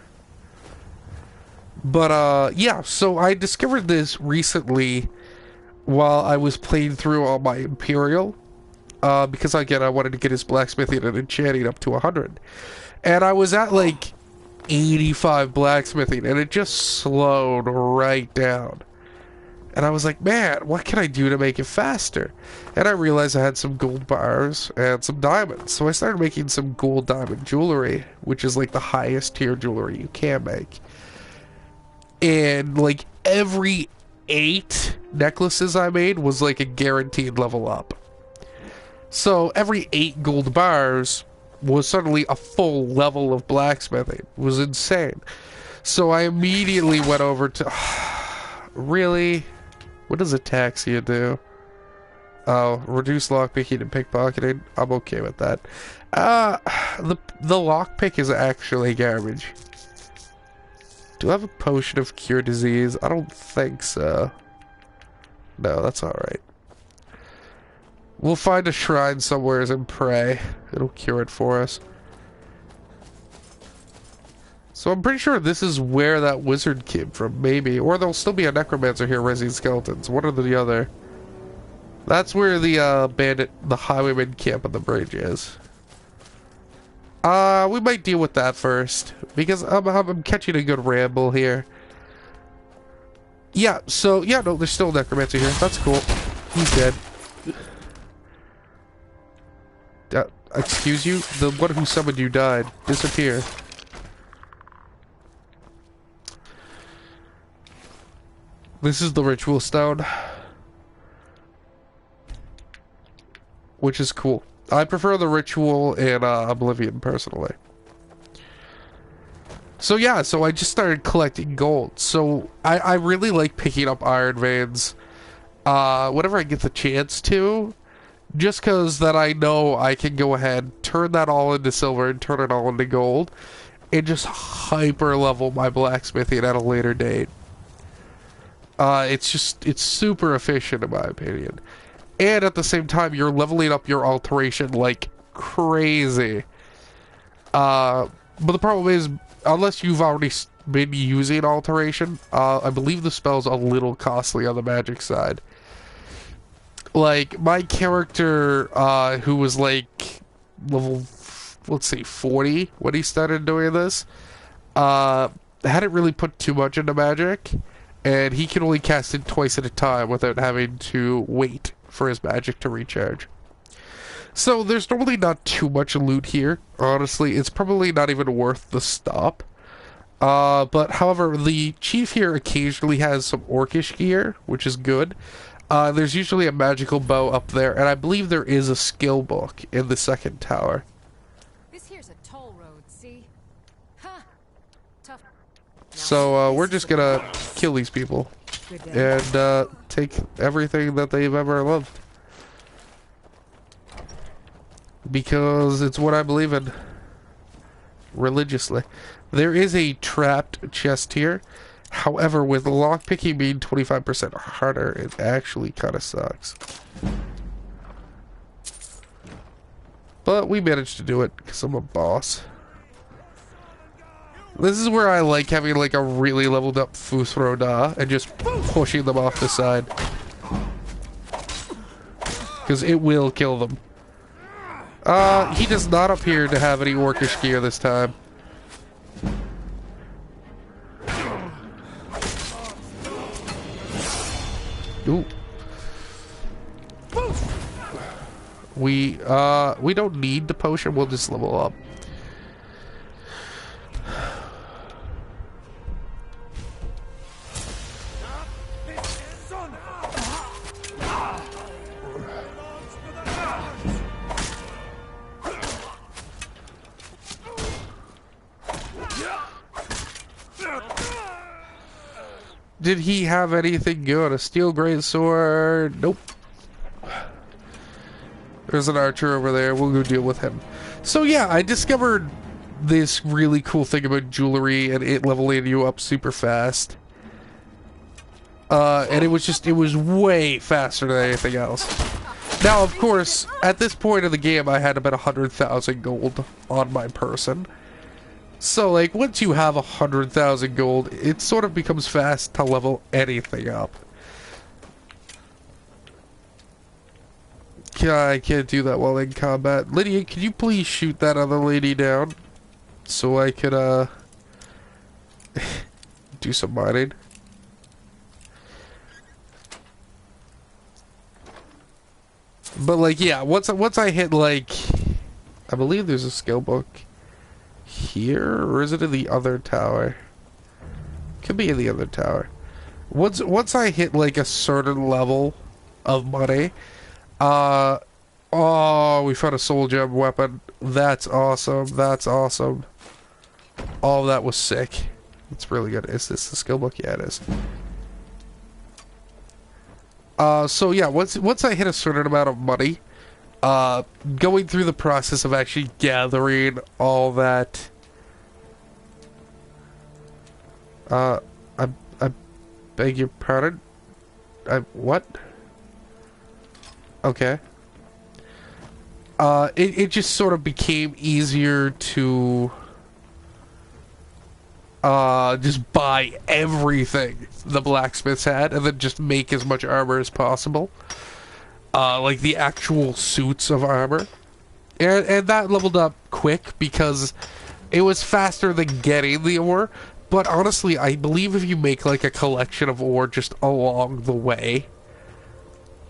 But, yeah, so I discovered this recently while I was playing through all my Imperial. Because, again, I wanted to get his blacksmithing and enchanting up to 100. And I was at, like, 85 blacksmithing, and it just slowed right down. And I was like, man, what can I do to make it faster? And I realized I had some gold bars and some diamonds. So I started making some gold diamond jewelry, which is, like, the highest tier jewelry you can make. And, like, every 8 necklaces I made was, like, a guaranteed level up. So every 8 gold bars was suddenly a full level of blacksmithing. It was insane. So I immediately went over to... Really? What does ataxia do? Oh, reduce lockpicking and pickpocketing. I'm okay with that. The lockpick is actually garbage. Do I have a potion of cure disease? I don't think so. No, that's alright. We'll find a shrine somewhere and pray. It'll cure it for us. So I'm pretty sure this is where that wizard came from, maybe. Or there'll still be a necromancer here raising skeletons. One or the other. That's where the highwayman camp on the bridge is. We might deal with that first. Because I'm catching a good ramble here. Yeah, so, yeah, no, there's still a necromancer here. That's cool. He's dead. Excuse you? The one who summoned you died. Disappear. This is the ritual stone. Which is cool. I prefer the ritual in Oblivion, personally. So yeah, so I just started collecting gold. So I really like picking up iron veins whenever I get the chance to. Just because that I know I can go ahead, turn that all into silver and turn it all into gold. And just hyper level my blacksmithing at a later date. It's super efficient in my opinion. And at the same time, you're leveling up your alteration like crazy. But the problem is, unless you've already been using alteration, I believe the spell's a little costly on the magic side. Like, my character, who was like level, let's say 40 when he started doing this, hadn't really put too much into magic. And he can only cast it twice at a time without having to wait for his magic to recharge. So there's normally not too much loot here. Honestly, it's probably not even worth the stop. But however, the chief here occasionally has some orcish gear, which is good. There's usually a magical bow up there, and I believe there is a skill book in the second tower. This here's a toll road, see? Huh. Tough. So we're just gonna kill these people and take everything that they've ever loved. Because it's what I believe in. Religiously. There is a trapped chest here. However, with lockpicking being 25% harder, it actually kind of sucks. But we managed to do it because I'm a boss. This is where I like having like a really leveled up Fusroda and just pushing them off the side. Because it will kill them. He does not appear to have any orcish gear this time. Ooh. We don't need the potion, we'll just level up. Did he have anything good? A steel greatsword? Nope. There's an archer over there. We'll go deal with him. So yeah, I discovered this really cool thing about jewelry and it leveling you up super fast. And it was way faster than anything else. Now, of course, at this point of the game, I had about 100,000 gold on my person. So, like, once you have 100,000 gold, it sort of becomes fast to level anything up. Yeah, I can't do that while in combat. Lydia, can you please shoot that other lady down? So I could, do some mining. But, like, yeah, once I hit, like... I believe there's a skill book here, or is it in the other tower? Could be in the other tower. Once I hit, like, a certain level of money, oh, we found a soul gem weapon. That's awesome. That's awesome. Oh, that was sick. It's really good. Is this the skill book? Yeah, it is. So yeah, once I hit a certain amount of money, going through the process of actually gathering all that, I beg your pardon? What? Okay. It just sort of became easier to, just buy everything the blacksmiths had, and then just make as much armor as possible. Like the actual suits of armor. And that leveled up quick because it was faster than getting the ore. But honestly, I believe if you make like a collection of ore just along the way,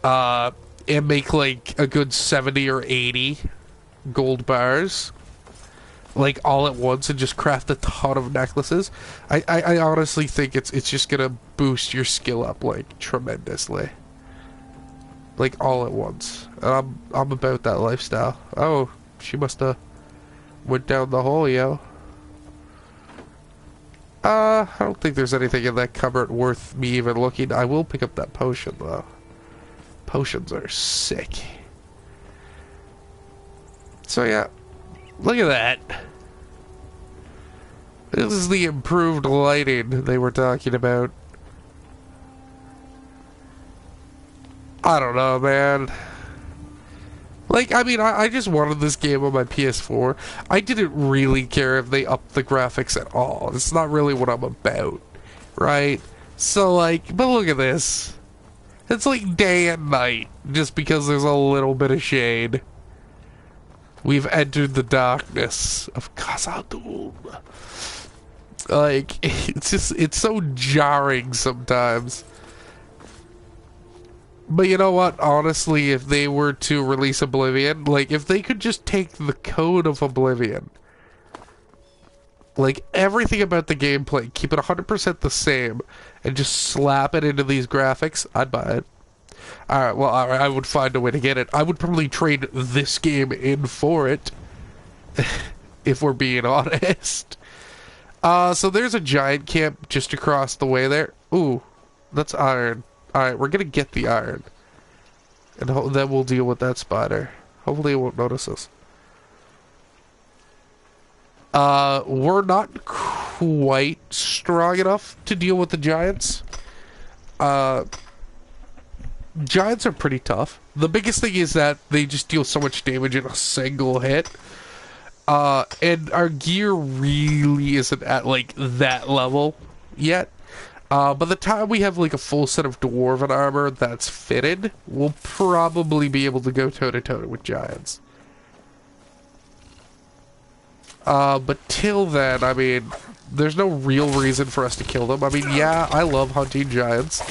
and make like a good 70 or 80 gold bars, like all at once, and just craft a ton of necklaces, I honestly think it's just gonna boost your skill up like tremendously. Like all at once. And I'm about that lifestyle. Oh, she must have went down the hole, yo. I don't think there's anything in that cupboard worth me even looking. I will pick up that potion though. Potions are sick. So yeah, look at that. This is the improved lighting they were talking about. I don't know, man. Like, I mean, I just wanted this game on my PS4. I didn't really care if they upped the graphics at all. It's not really what I'm about, right? So, like, but look at this. It's like day and night, just because there's a little bit of shade. We've entered the darkness of Khazad-dûm. Like, it's so jarring sometimes. But you know what? Honestly, if they were to release Oblivion, like, if they could just take the code of Oblivion, like, everything about the gameplay, keep it 100% the same, and just slap it into these graphics, I'd buy it. Alright, well, I would find a way to get it. I would probably trade this game in for it, if we're being honest. So there's a giant camp just across the way there. Ooh, that's iron. Alright, we're gonna get the iron. And then we'll deal with that spider. Hopefully it won't notice us. We're not quite strong enough to deal with the giants. Giants are pretty tough. The biggest thing is that they just deal so much damage in a single hit. And our gear really isn't at, like, that level yet. By the time we have, like, a full set of dwarven armor that's fitted, we'll probably be able to go toe-to-toe with giants. But till then, I mean, there's no real reason for us to kill them. I mean, yeah, I love hunting giants.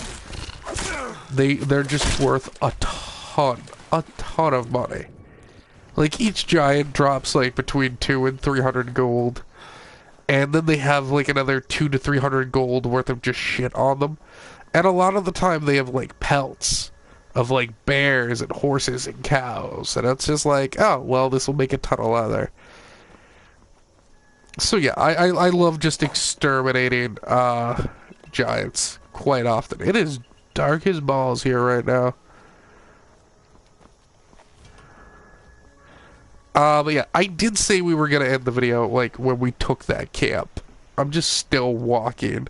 They're just worth a ton of money. Like, each giant drops, like, between 200 and 300 gold. And then they have, like, another 200 to 300 gold worth of just shit on them. And a lot of the time they have, like, pelts of, like, bears and horses and cows. And it's just like, oh, well, this will make a ton of leather. So, yeah, I love just exterminating, giants quite often. It is dark as balls here right now. But yeah, I did say we were gonna end the video, like, when we took that camp. I'm just still walking.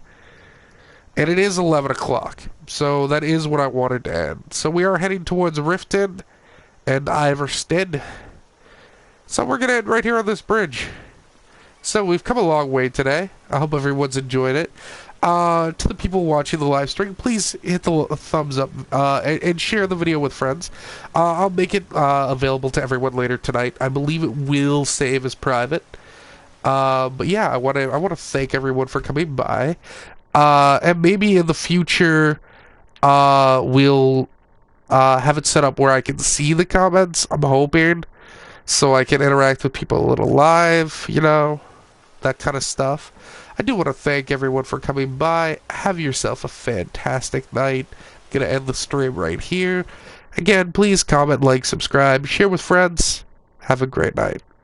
And it is 11 o'clock, so that is what I wanted to end. So we are heading towards Riften and Iverstead. So we're gonna end right here on this bridge. So we've come a long way today. I hope everyone's enjoyed it. To the people watching the live stream, please hit the thumbs up and share the video with friends. I'll make it available to everyone later tonight. I believe it will save as private. But yeah, I want to thank everyone for coming by. And maybe in the future, we'll have it set up where I can see the comments. I'm hoping, so I can interact with people a little live. You know, that kind of stuff. I do want to thank everyone for coming by. Have yourself a fantastic night. I'm gonna end the stream right here. Again, please comment, like, subscribe, share with friends. Have a great night.